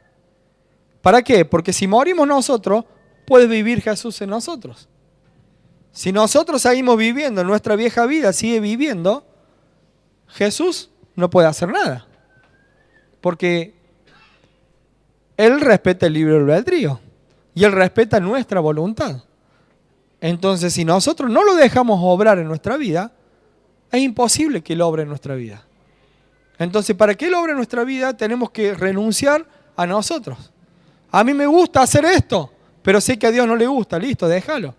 ¿Para qué? Porque si morimos nosotros, puede vivir Jesús en nosotros. Si nosotros seguimos viviendo, nuestra vieja vida sigue viviendo, Jesús no puede hacer nada. Porque Él respeta el libre albedrío y Él respeta nuestra voluntad. Entonces, si nosotros no lo dejamos obrar en nuestra vida, es imposible que Él obre en nuestra vida. Entonces, para que Él obre en nuestra vida, tenemos que renunciar a nosotros. A mí me gusta hacer esto, pero sé que a Dios no le gusta. Listo, déjalo.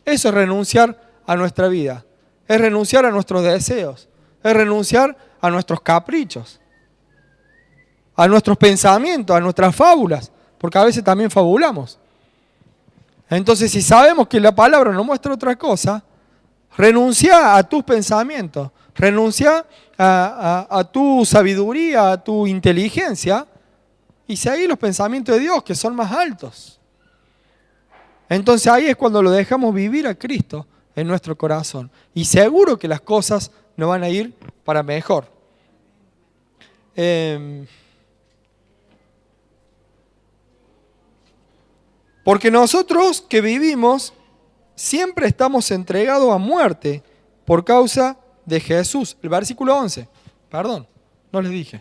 Eso es renunciar a nuestra vida. Es renunciar a nuestros deseos. Es renunciar a nuestros caprichos. A nuestros pensamientos, a nuestras fábulas. Porque a veces también fabulamos. Entonces, si sabemos que la palabra nos muestra otra cosa, renuncia a tus pensamientos, renuncia a tu sabiduría, a tu inteligencia y seguí los pensamientos de Dios que son más altos. Entonces ahí es cuando lo dejamos vivir a Cristo en nuestro corazón. Y seguro que las cosas nos van a ir para mejor. Porque nosotros que vivimos siempre estamos entregados a muerte por causa de Jesús. El versículo 11, perdón, no les dije.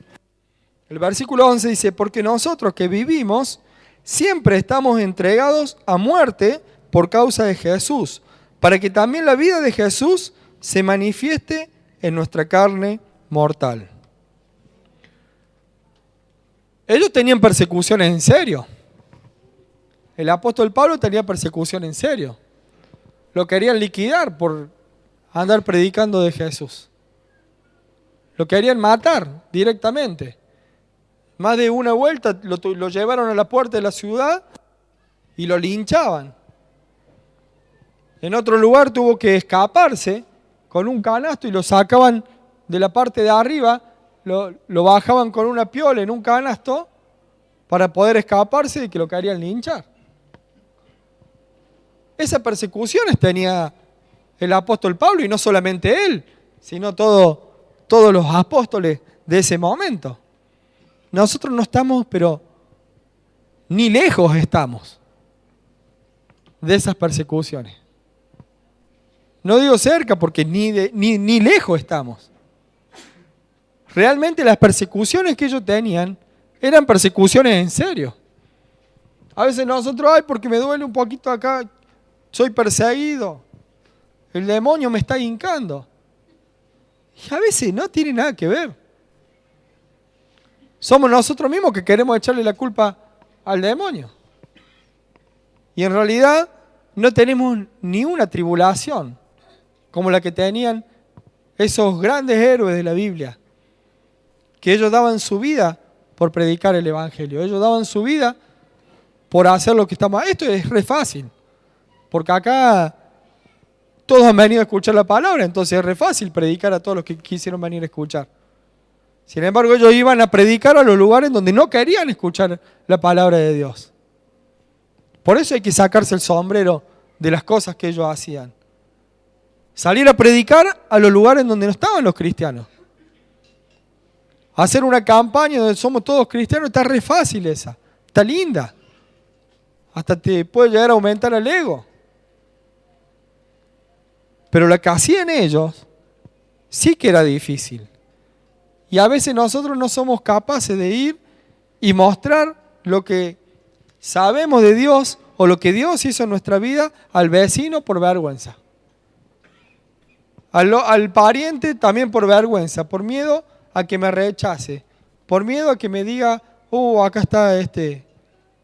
El versículo 11 dice, porque nosotros que vivimos siempre estamos entregados a muerte por causa de Jesús, para que también la vida de Jesús se manifieste en nuestra carne mortal. Ellos tenían persecuciones en serio. El apóstol Pablo tenía persecución en serio. Lo querían liquidar por andar predicando de Jesús. Lo querían matar directamente. Más de una vuelta lo llevaron a la puerta de la ciudad y lo linchaban. En otro lugar tuvo que escaparse con un canasto y lo sacaban de la parte de arriba, lo bajaban con una piola en un canasto para poder escaparse de que lo querían linchar. Esas persecuciones tenía el apóstol Pablo, y no solamente él, sino todos los apóstoles de ese momento. Nosotros no estamos, pero ni lejos estamos de esas persecuciones. No digo cerca porque ni lejos estamos. Realmente las persecuciones que ellos tenían eran persecuciones en serio. A veces nosotros, porque me duele un poquito acá, soy perseguido, el demonio me está hincando. Y a veces no tiene nada que ver. Somos nosotros mismos que queremos echarle la culpa al demonio. Y en realidad no tenemos ni una tribulación como la que tenían esos grandes héroes de la Biblia, que ellos daban su vida por predicar el Evangelio. Ellos daban su vida por hacer lo que estamos. Esto es re fácil, porque acá todos han venido a escuchar la palabra, entonces es re fácil predicar a todos los que quisieron venir a escuchar. Sin embargo, ellos iban a predicar a los lugares donde no querían escuchar la palabra de Dios. Por eso hay que sacarse el sombrero de las cosas que ellos hacían. Salir a predicar a los lugares donde no estaban los cristianos. Hacer una campaña donde somos todos cristianos está re fácil esa. Está linda. Hasta te puede llegar a aumentar el ego. Pero la que hacían ellos sí que era difícil. Y a veces nosotros no somos capaces de ir y mostrar lo que sabemos de Dios o lo que Dios hizo en nuestra vida al vecino por vergüenza. Al pariente también por vergüenza, por miedo a que me rechace, por miedo a que me diga, acá está este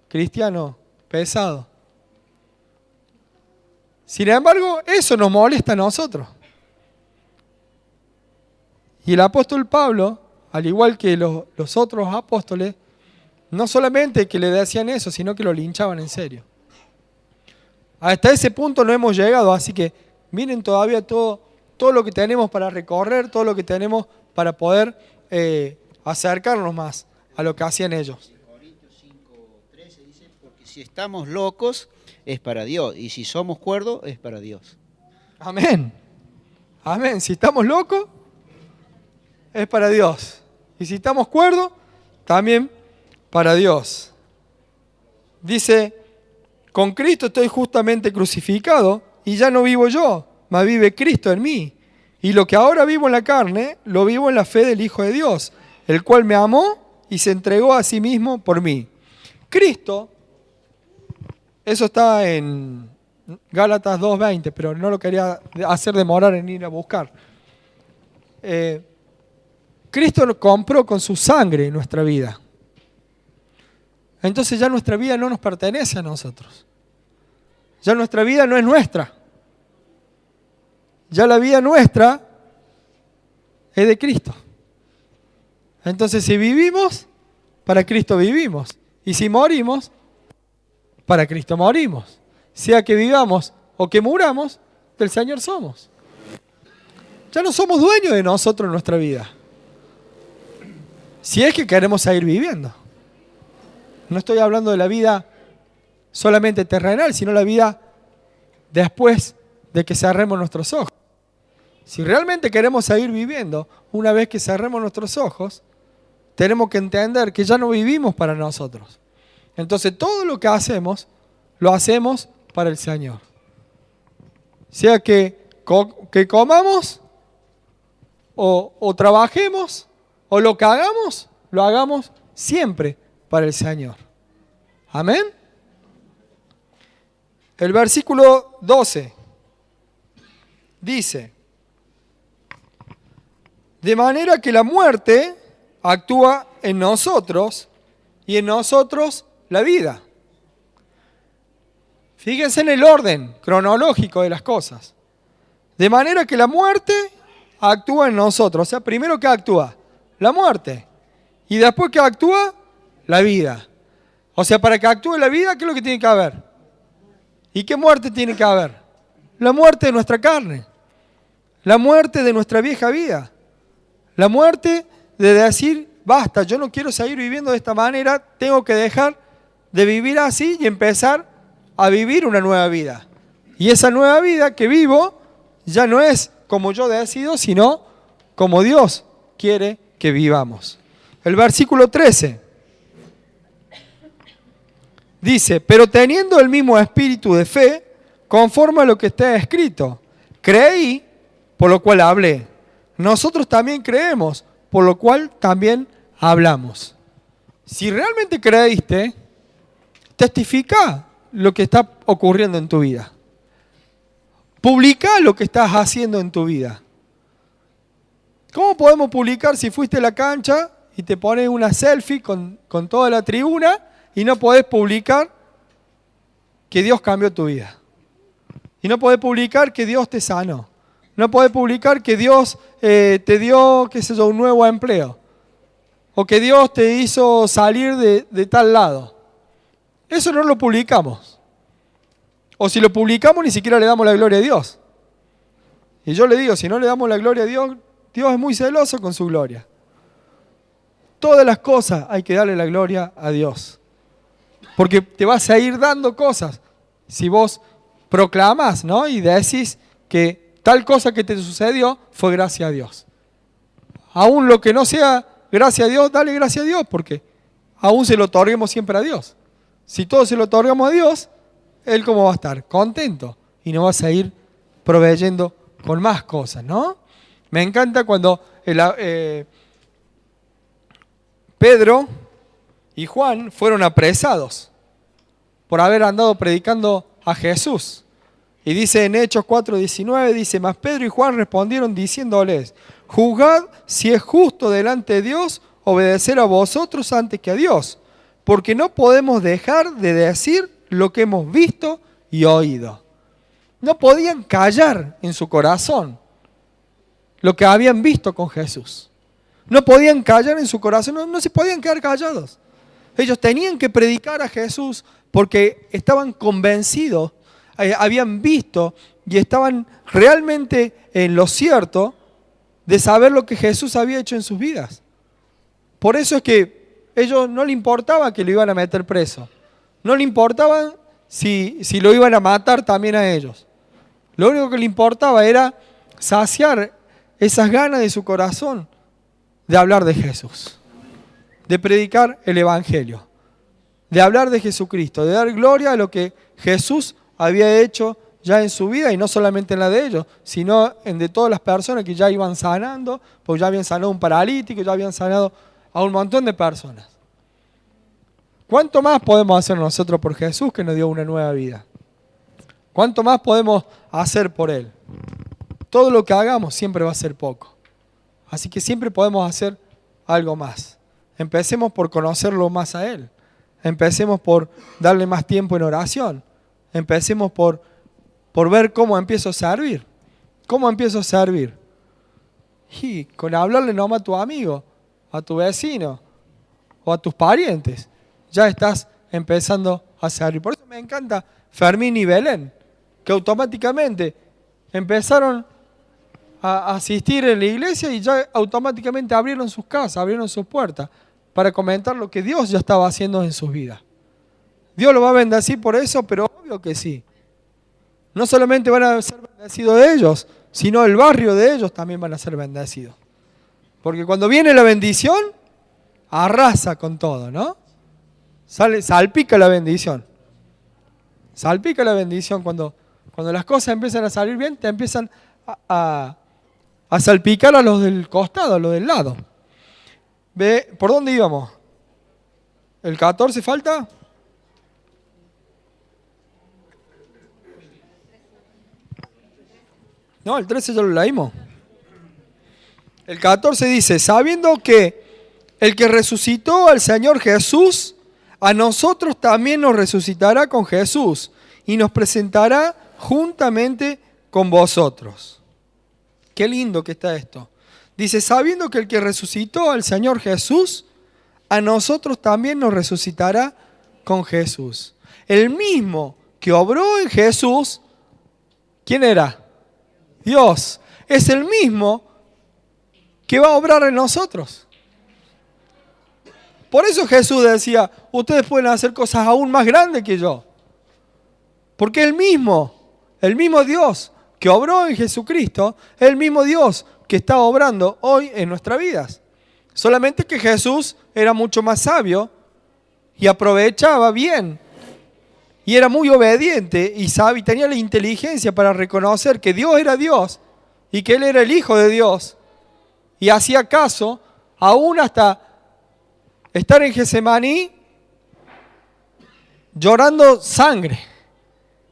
cristiano pesado. Sin embargo, eso nos molesta a nosotros. Y el apóstol Pablo, al igual que los otros apóstoles, no solamente que le decían eso, sino que lo linchaban en serio. Hasta ese punto no hemos llegado, así que miren todavía todo lo que tenemos para recorrer, todo lo que tenemos para poder acercarnos más a lo que hacían ellos. Corintios 5:13 dice, porque si estamos locos es para Dios, y si somos cuerdos es para Dios. Amén. Amén. Si estamos locos, es para Dios. Y si estamos cuerdos, también para Dios. Dice, con Cristo estoy justamente crucificado y ya no vivo yo, mas vive Cristo en mí. Y lo que ahora vivo en la carne, lo vivo en la fe del Hijo de Dios, el cual me amó y se entregó a sí mismo por mí. Cristo, eso está en Gálatas 2:20, pero no lo quería hacer demorar en ir a buscar. Cristo nos compró con su sangre nuestra vida. Entonces ya nuestra vida no nos pertenece a nosotros. Ya nuestra vida no es nuestra. Ya la vida nuestra es de Cristo. Entonces si vivimos, para Cristo vivimos. Y si morimos, para Cristo morimos. Sea que vivamos o que muramos, del Señor somos. Ya no somos dueños de nosotros en nuestra vida. Si es que queremos seguir viviendo. No estoy hablando de la vida solamente terrenal, sino la vida después de que cerremos nuestros ojos. Si realmente queremos seguir viviendo, una vez que cerremos nuestros ojos, tenemos que entender que ya no vivimos para nosotros. Entonces todo lo que hacemos, lo hacemos para el Señor. Sea que comamos, o trabajemos, o lo que hagamos, lo hagamos siempre para el Señor. Amén. El versículo 12 dice: de manera que la muerte actúa en nosotros y en nosotros la vida. Fíjense en el orden cronológico de las cosas. De manera que la muerte actúa en nosotros. O sea, primero, ¿qué actúa? La muerte. Y después, ¿qué actúa? La vida. O sea, para que actúe la vida, ¿qué es lo que tiene que haber? ¿Y qué muerte tiene que haber? La muerte de nuestra carne. La muerte de nuestra vieja vida. La muerte de decir, basta, yo no quiero seguir viviendo de esta manera, tengo que dejar de vivir así y empezar a vivir una nueva vida. Y esa nueva vida que vivo ya no es como yo decido, sino como Dios quiere que vivamos. El versículo 13 dice: pero teniendo el mismo espíritu de fe, conforme a lo que está escrito, creí, por lo cual hablé. Nosotros también creemos, por lo cual también hablamos. Si realmente creíste, testifica lo que está ocurriendo en tu vida. Publica lo que estás haciendo en tu vida. ¿Cómo podemos publicar si fuiste a la cancha y te pones una selfie con toda la tribuna y no podés publicar que Dios cambió tu vida? Y no podés publicar que Dios te sanó. No podés publicar que Dios te dio, qué sé yo, un nuevo empleo. O que Dios te hizo salir de tal lado. Eso no lo publicamos. O si lo publicamos, ni siquiera le damos la gloria a Dios. Y yo le digo, si no le damos la gloria a Dios, Dios es muy celoso con su gloria. Todas las cosas hay que darle la gloria a Dios. Porque te vas a ir dando cosas. Si vos proclamás, ¿no? Y decís que tal cosa que te sucedió fue gracias a Dios. Aún lo que no sea gracias a Dios, dale gracias a Dios, porque aún se lo otorguemos siempre a Dios. Si todo se lo otorgamos a Dios, Él cómo va a estar, contento, y nos vas a ir proveyendo con más cosas, ¿no? Me encanta cuando Pedro y Juan fueron apresados por haber andado predicando a Jesús. Y dice en Hechos 4:19, dice: mas Pedro y Juan respondieron diciéndoles: juzgad si es justo delante de Dios obedecer a vosotros antes que a Dios, porque no podemos dejar de decir lo que hemos visto y oído. No podían callar en su corazón lo que habían visto con Jesús. No podían callar en su corazón, no se podían quedar callados. Ellos tenían que predicar a Jesús porque estaban convencidos, habían visto y estaban realmente en lo cierto de saber lo que Jesús había hecho en sus vidas. Por eso es que a ellos no les importaba que lo iban a meter preso. No le importaba si lo iban a matar también a ellos. Lo único que le importaba era saciar esas ganas de su corazón de hablar de Jesús, de predicar el Evangelio, de hablar de Jesucristo, de dar gloria a lo que Jesús había hecho ya en su vida, y no solamente en la de ellos, sino en de todas las personas que ya iban sanando, porque ya habían sanado a un paralítico, ya habían sanado a un montón de personas. ¿Cuánto más podemos hacer nosotros por Jesús, que nos dio una nueva vida? ¿Cuánto más podemos hacer por Él? Todo lo que hagamos siempre va a ser poco. Así que siempre podemos hacer algo más. Empecemos por conocerlo más a Él. Empecemos por darle más tiempo en oración. Empecemos por ver cómo empiezo a servir. ¿Cómo empiezo a servir? Y con hablarle nomás a tu amigo, a tu vecino o a tus parientes, ya estás empezando a servir. Por eso me encanta Fermín y Belén, que automáticamente empezaron a asistir en la iglesia y ya automáticamente abrieron sus casas, abrieron sus puertas para comentar lo que Dios ya estaba haciendo en sus vidas. ¿Dios lo va a bendecir por eso? Pero obvio que sí. No solamente van a ser bendecidos ellos, sino el barrio de ellos también van a ser bendecidos. Porque cuando viene la bendición, arrasa con todo, ¿no? Salpica la bendición. Salpica la bendición. Cuando las cosas empiezan a salir bien, te empiezan a salpicar a los del costado, a los del lado. ¿Ve? ¿Por dónde íbamos? ¿El 14 falta? No, el 13 ya lo leímos. El 14 dice, sabiendo que el que resucitó al Señor Jesús, a nosotros también nos resucitará con Jesús y nos presentará juntamente con vosotros. Qué lindo que está esto. Dice, sabiendo que el que resucitó al Señor Jesús, a nosotros también nos resucitará con Jesús. El mismo que obró en Jesús, ¿quién era? Dios. Es el mismo que va a obrar en nosotros. Por eso Jesús decía, ustedes pueden hacer cosas aún más grandes que yo. Porque el mismo Dios que obró en Jesucristo, es el mismo Dios que está obrando hoy en nuestras vidas. Solamente que Jesús era mucho más sabio y aprovechaba bien. Y era muy obediente y sabio, y tenía la inteligencia para reconocer que Dios era Dios y que Él era el Hijo de Dios. Y hacía caso, aún hasta estar en Getsemaní, llorando sangre,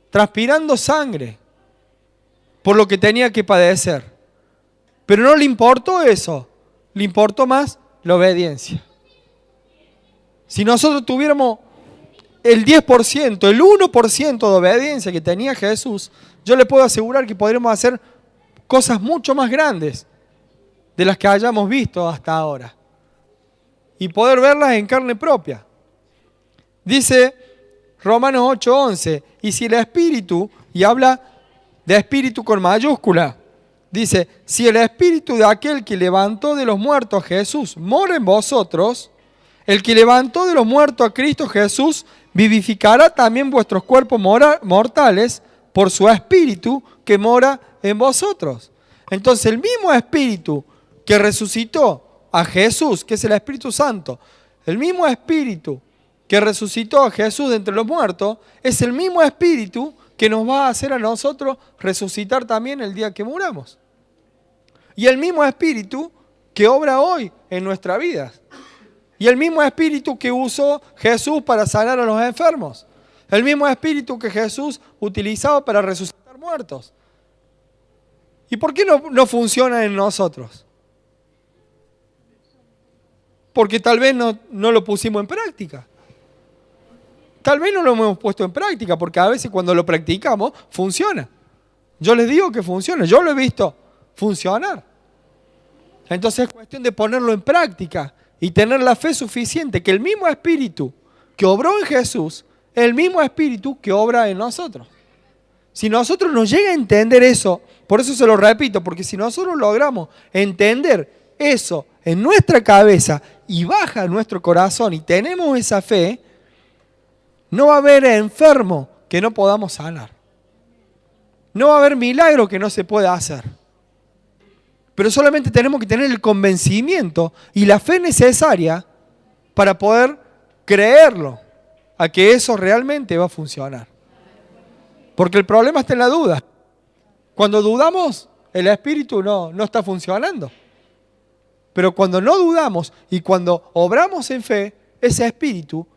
transpirando sangre, por lo que tenía que padecer. Pero no le importó eso, le importó más la obediencia. Si nosotros tuviéramos el 10%, el 1% de obediencia que tenía Jesús, yo le puedo asegurar que podremos hacer cosas mucho más grandes de las que hayamos visto hasta ahora. Y poder verlas en carne propia. Dice Romanos 8:11, y si el Espíritu, y habla de Espíritu con mayúscula, dice, si el Espíritu de aquel que levantó de los muertos a Jesús mora en vosotros, el que levantó de los muertos a Cristo Jesús vivificará también vuestros cuerpos mortales por su Espíritu que mora en vosotros. Entonces el mismo Espíritu que resucitó a Jesús, que es el Espíritu Santo, el mismo Espíritu que resucitó a Jesús de entre los muertos, es el mismo Espíritu que nos va a hacer a nosotros resucitar también el día que muramos. Y el mismo Espíritu que obra hoy en nuestra vida. Y el mismo Espíritu que usó Jesús para sanar a los enfermos. El mismo Espíritu que Jesús utilizaba para resucitar muertos. ¿Y por qué no funciona en nosotros? Porque tal vez no lo pusimos en práctica. Tal vez no lo hemos puesto en práctica, porque a veces cuando lo practicamos, funciona. Yo les digo que funciona, yo lo he visto funcionar. Entonces es cuestión de ponerlo en práctica y tener la fe suficiente que el mismo Espíritu que obró en Jesús es el mismo Espíritu que obra en nosotros. Si nosotros nos llega a entender eso, por eso se lo repito, porque si nosotros logramos entender eso en nuestra cabeza y baja en nuestro corazón y tenemos esa fe, no va a haber enfermo que no podamos sanar. No va a haber milagro que no se pueda hacer. Pero solamente tenemos que tener el convencimiento y la fe necesaria para poder creerlo, a que eso realmente va a funcionar. Porque el problema está en la duda. Cuando dudamos, el Espíritu no está funcionando. Pero cuando no dudamos y cuando obramos en fe, ese Espíritu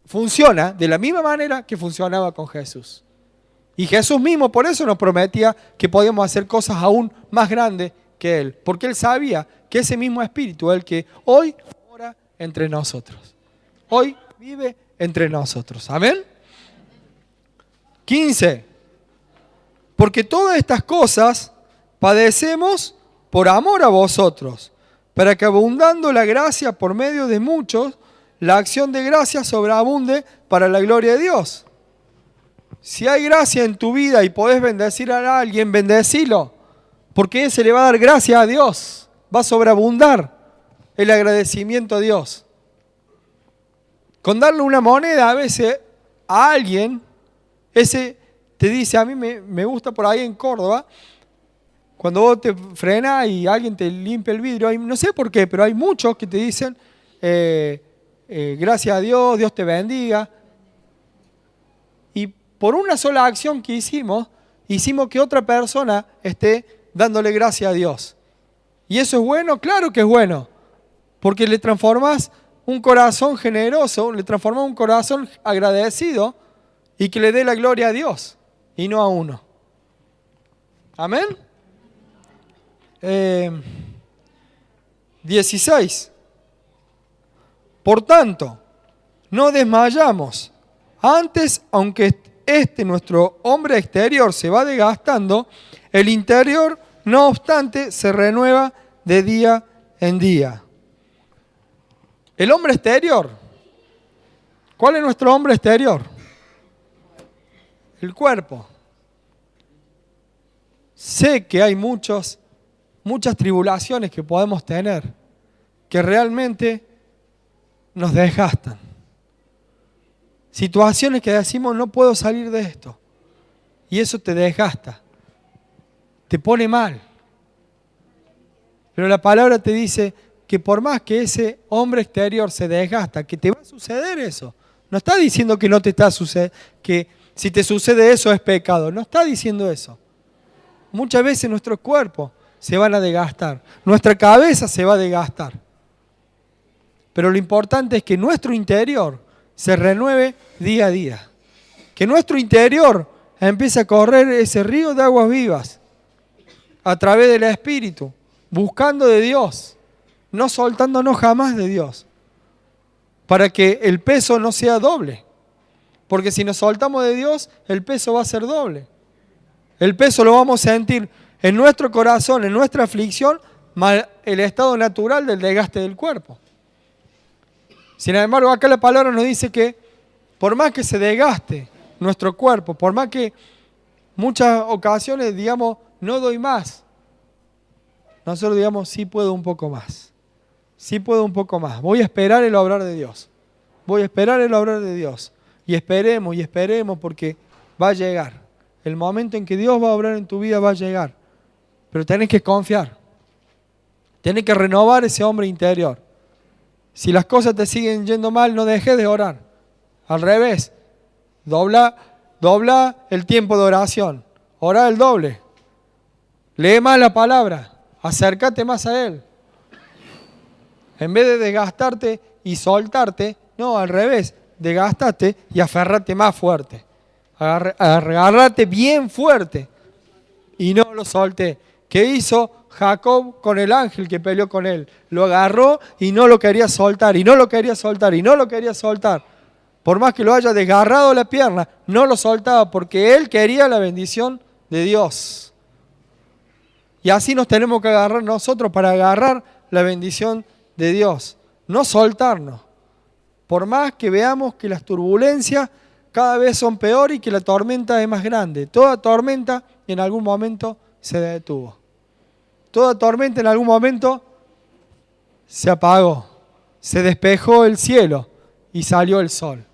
funciona de la misma manera que funcionaba con Jesús. Y Jesús mismo por eso nos prometía que podíamos hacer cosas aún más grandes que Él. Porque Él sabía que ese mismo Espíritu es el que hoy mora entre nosotros. Hoy vive entre nosotros. ¿Amén? 15. Porque todas estas cosas padecemos por amor a vosotros, para que abundando la gracia por medio de muchos, la acción de gracia sobreabunde para la gloria de Dios. Si hay gracia en tu vida y podés bendecir a alguien, bendecilo, porque se le va a dar gracia a Dios, va a sobreabundar el agradecimiento a Dios. Con darle una moneda a veces a alguien, ese te dice, a mí me gusta por ahí en Córdoba, cuando vos te frenas y alguien te limpia el vidrio, no sé por qué, pero hay muchos que te dicen, gracias a Dios, Dios te bendiga. Y por una sola acción que hicimos que otra persona esté dándole gracias a Dios. ¿Y eso es bueno? Claro que es bueno, porque le transformas un corazón generoso, le transformas un corazón agradecido y que le dé la gloria a Dios y no a uno. Amén. 16. Por tanto, no desmayamos. Antes, aunque nuestro hombre exterior se va desgastando, el interior, no obstante, se renueva de día en día. El hombre exterior. ¿Cuál es nuestro hombre exterior? El cuerpo. Sé que hay muchas tribulaciones que podemos tener que realmente nos desgastan. Situaciones que decimos, no puedo salir de esto. Y eso te desgasta. Te pone mal. Pero la palabra te dice que por más que ese hombre exterior se desgasta, que te va a suceder eso. No está diciendo que no te está sucediendo, que si te sucede eso es pecado. No está diciendo eso. Muchas veces nuestros cuerpos se van a desgastar. Nuestra cabeza se va a desgastar. Pero lo importante es que nuestro interior se renueve día a día. Que nuestro interior empiece a correr ese río de aguas vivas a través del Espíritu, buscando de Dios, no soltándonos jamás de Dios, para que el peso no sea doble. Porque si nos soltamos de Dios, el peso va a ser doble. El peso lo vamos a sentir en nuestro corazón, en nuestra aflicción, más el estado natural del desgaste del cuerpo. Sin embargo, acá la palabra nos dice que por más que se desgaste nuestro cuerpo, por más que muchas ocasiones digamos, no doy más, nosotros digamos, sí puedo un poco más. Sí puedo un poco más. Voy a esperar el obrar de Dios. Voy a esperar el obrar de Dios. Y esperemos porque va a llegar. El momento en que Dios va a obrar en tu vida va a llegar. Pero tenés que confiar. Tenés que renovar ese hombre interior. Si las cosas te siguen yendo mal, no dejes de orar. Al revés, dobla el tiempo de oración. Ora el doble. Lee más la palabra. Acércate más a Él. En vez de desgastarte y soltarte, no, al revés, desgastate y aferrate más fuerte. Agarrate bien fuerte. Y no lo solté. ¿Qué hizo Jacob con el ángel que peleó con él? Lo agarró y no lo quería soltar, y no lo quería soltar, y no lo quería soltar. Por más que lo haya desgarrado la pierna, no lo soltaba porque él quería la bendición de Dios. Y así nos tenemos que agarrar nosotros para agarrar la bendición de Dios. No soltarnos. Por más que veamos que las turbulencias cada vez son peor y que la tormenta es más grande. Toda tormenta en algún momento se detuvo. Toda tormenta en algún momento se apagó. Se despejó el cielo y salió el sol.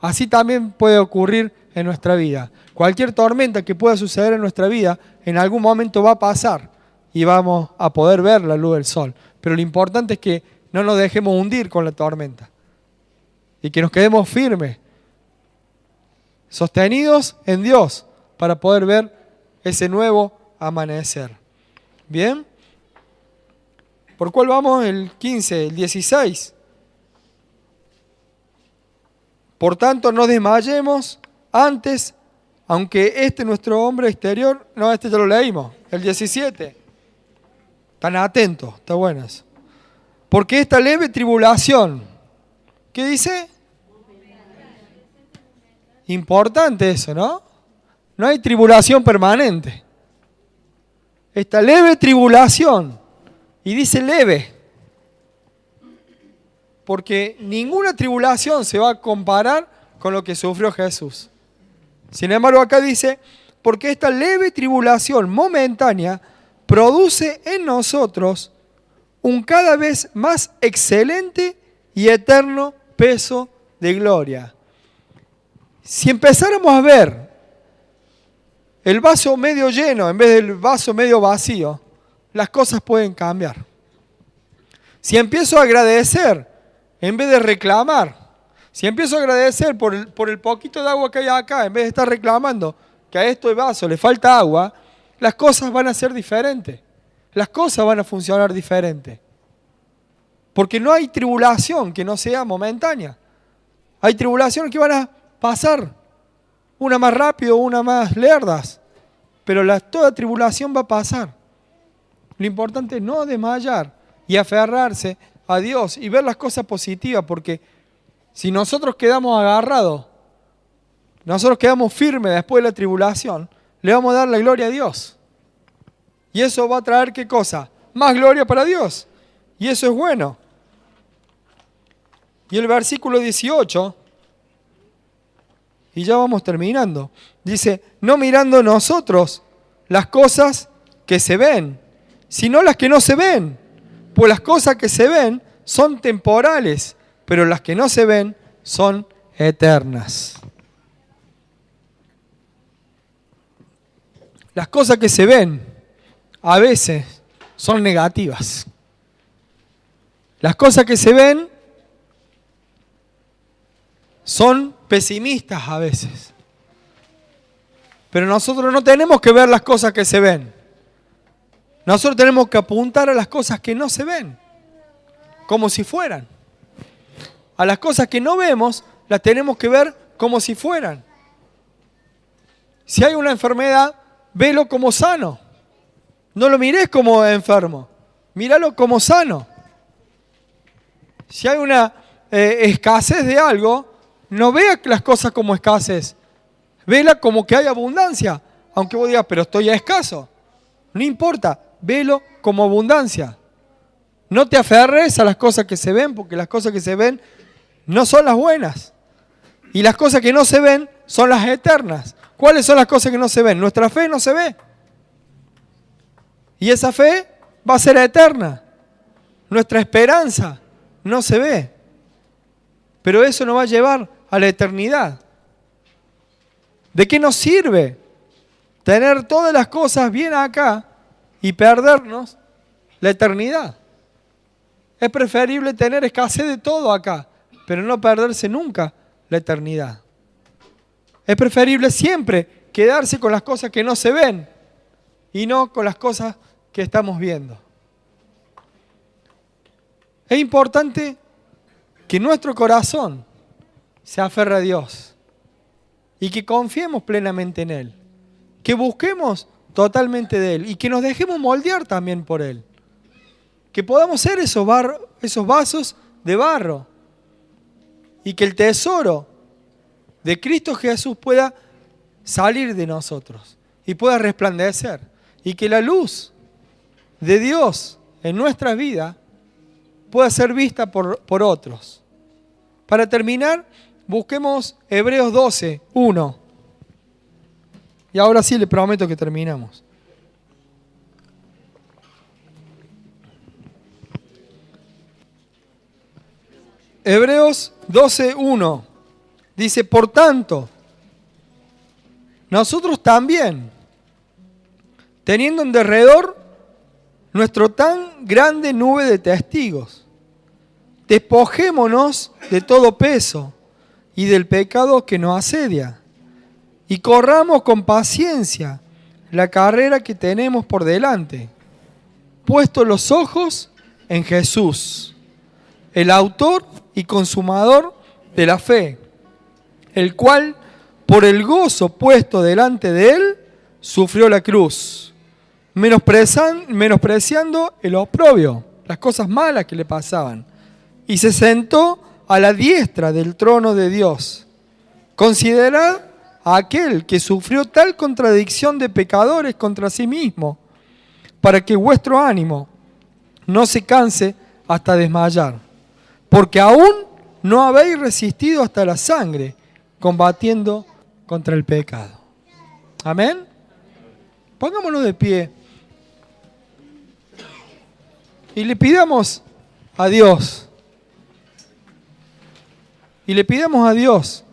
Así también puede ocurrir en nuestra vida. Cualquier tormenta que pueda suceder en nuestra vida, en algún momento va a pasar y vamos a poder ver la luz del sol. Pero lo importante es que no nos dejemos hundir con la tormenta y que nos quedemos firmes, sostenidos en Dios para poder ver ese nuevo amanecer. ¿Bien? ¿Por cuál vamos? El 15, el 16. Por tanto, no desmayemos antes, aunque nuestro hombre exterior, no, ya lo leímos, el 17. Están atentos, está bueno eso. Porque esta leve tribulación, ¿qué dice? Importante eso, ¿no? No hay tribulación permanente. Esta leve tribulación, y dice leve, porque ninguna tribulación se va a comparar con lo que sufrió Jesús. Sin embargo, acá dice, porque esta leve tribulación momentánea produce en nosotros un cada vez más excelente y eterno peso de gloria. Si empezáramos a ver el vaso medio lleno en vez del vaso medio vacío, las cosas pueden cambiar. Si empiezo a agradecer en vez de reclamar, si empiezo a agradecer por el poquito de agua que hay acá, en vez de estar reclamando que a este vaso le falta agua, las cosas van a ser diferentes. Las cosas van a funcionar diferente. Porque no hay tribulación que no sea momentánea. Hay tribulaciones que van a pasar, una más rápido, una más lerdas, pero toda tribulación va a pasar. Lo importante es no desmayar y aferrarse a Dios y ver las cosas positivas, porque si nosotros quedamos agarrados, nosotros quedamos firmes después de la tribulación, le vamos a dar la gloria a Dios. Y eso va a traer, ¿qué cosa? Más gloria para Dios. Y eso es bueno. Y el versículo 18, y ya vamos terminando, dice, no mirando nosotros las cosas que se ven, sino las que no se ven. Pues las cosas que se ven son temporales, pero las que no se ven son eternas. Las cosas que se ven a veces son negativas. Las cosas que se ven son pesimistas a veces. Pero nosotros no tenemos que ver las cosas que se ven. Nosotros tenemos que apuntar a las cosas que no se ven, como si fueran. A las cosas que no vemos, las tenemos que ver como si fueran. Si hay una enfermedad, velo como sano. No lo mires como enfermo, míralo como sano. Si hay una escasez de algo, no veas las cosas como escasez, vela como que hay abundancia. Aunque vos digas, pero estoy escaso, no importa, velo como abundancia. No te aferres a las cosas que se ven, porque las cosas que se ven no son las buenas. Y las cosas que no se ven son las eternas. ¿Cuáles son las cosas que no se ven? Nuestra fe no se ve. Y esa fe va a ser eterna. Nuestra esperanza no se ve. Pero eso nos va a llevar a la eternidad. ¿De qué nos sirve tener todas las cosas bien acá y perdernos la eternidad? Es preferible tener escasez de todo acá, pero no perderse nunca la eternidad. Es preferible siempre quedarse con las cosas que no se ven y no con las cosas que estamos viendo. Es importante que nuestro corazón se aferre a Dios y que confiemos plenamente en Él, que busquemos totalmente de Él y que nos dejemos moldear también por Él, que podamos ser esos vasos de barro y que el tesoro de Cristo Jesús pueda salir de nosotros y pueda resplandecer y que la luz de Dios en nuestra vida pueda ser vista por otros. Para terminar, busquemos Hebreos 12, 1. Y ahora sí le prometo que terminamos. Hebreos 12, 1. Dice, por tanto, nosotros también, teniendo en derredor nuestro tan grande nube de testigos, despojémonos de todo peso y del pecado que nos asedia, y corramos con paciencia la carrera que tenemos por delante, puestos los ojos en Jesús, el autor y consumador de la fe, el cual, por el gozo puesto delante de él, sufrió la cruz, menospreciando el oprobio, las cosas malas que le pasaban, y se sentó a la diestra del trono de Dios. Considerad a aquel que sufrió tal contradicción de pecadores contra sí mismo, para que vuestro ánimo no se canse hasta desmayar, porque aún no habéis resistido hasta la sangre, combatiendo contra el pecado. Amén. Pongámonos de pie y le pidamos a Dios y le pidamos a Dios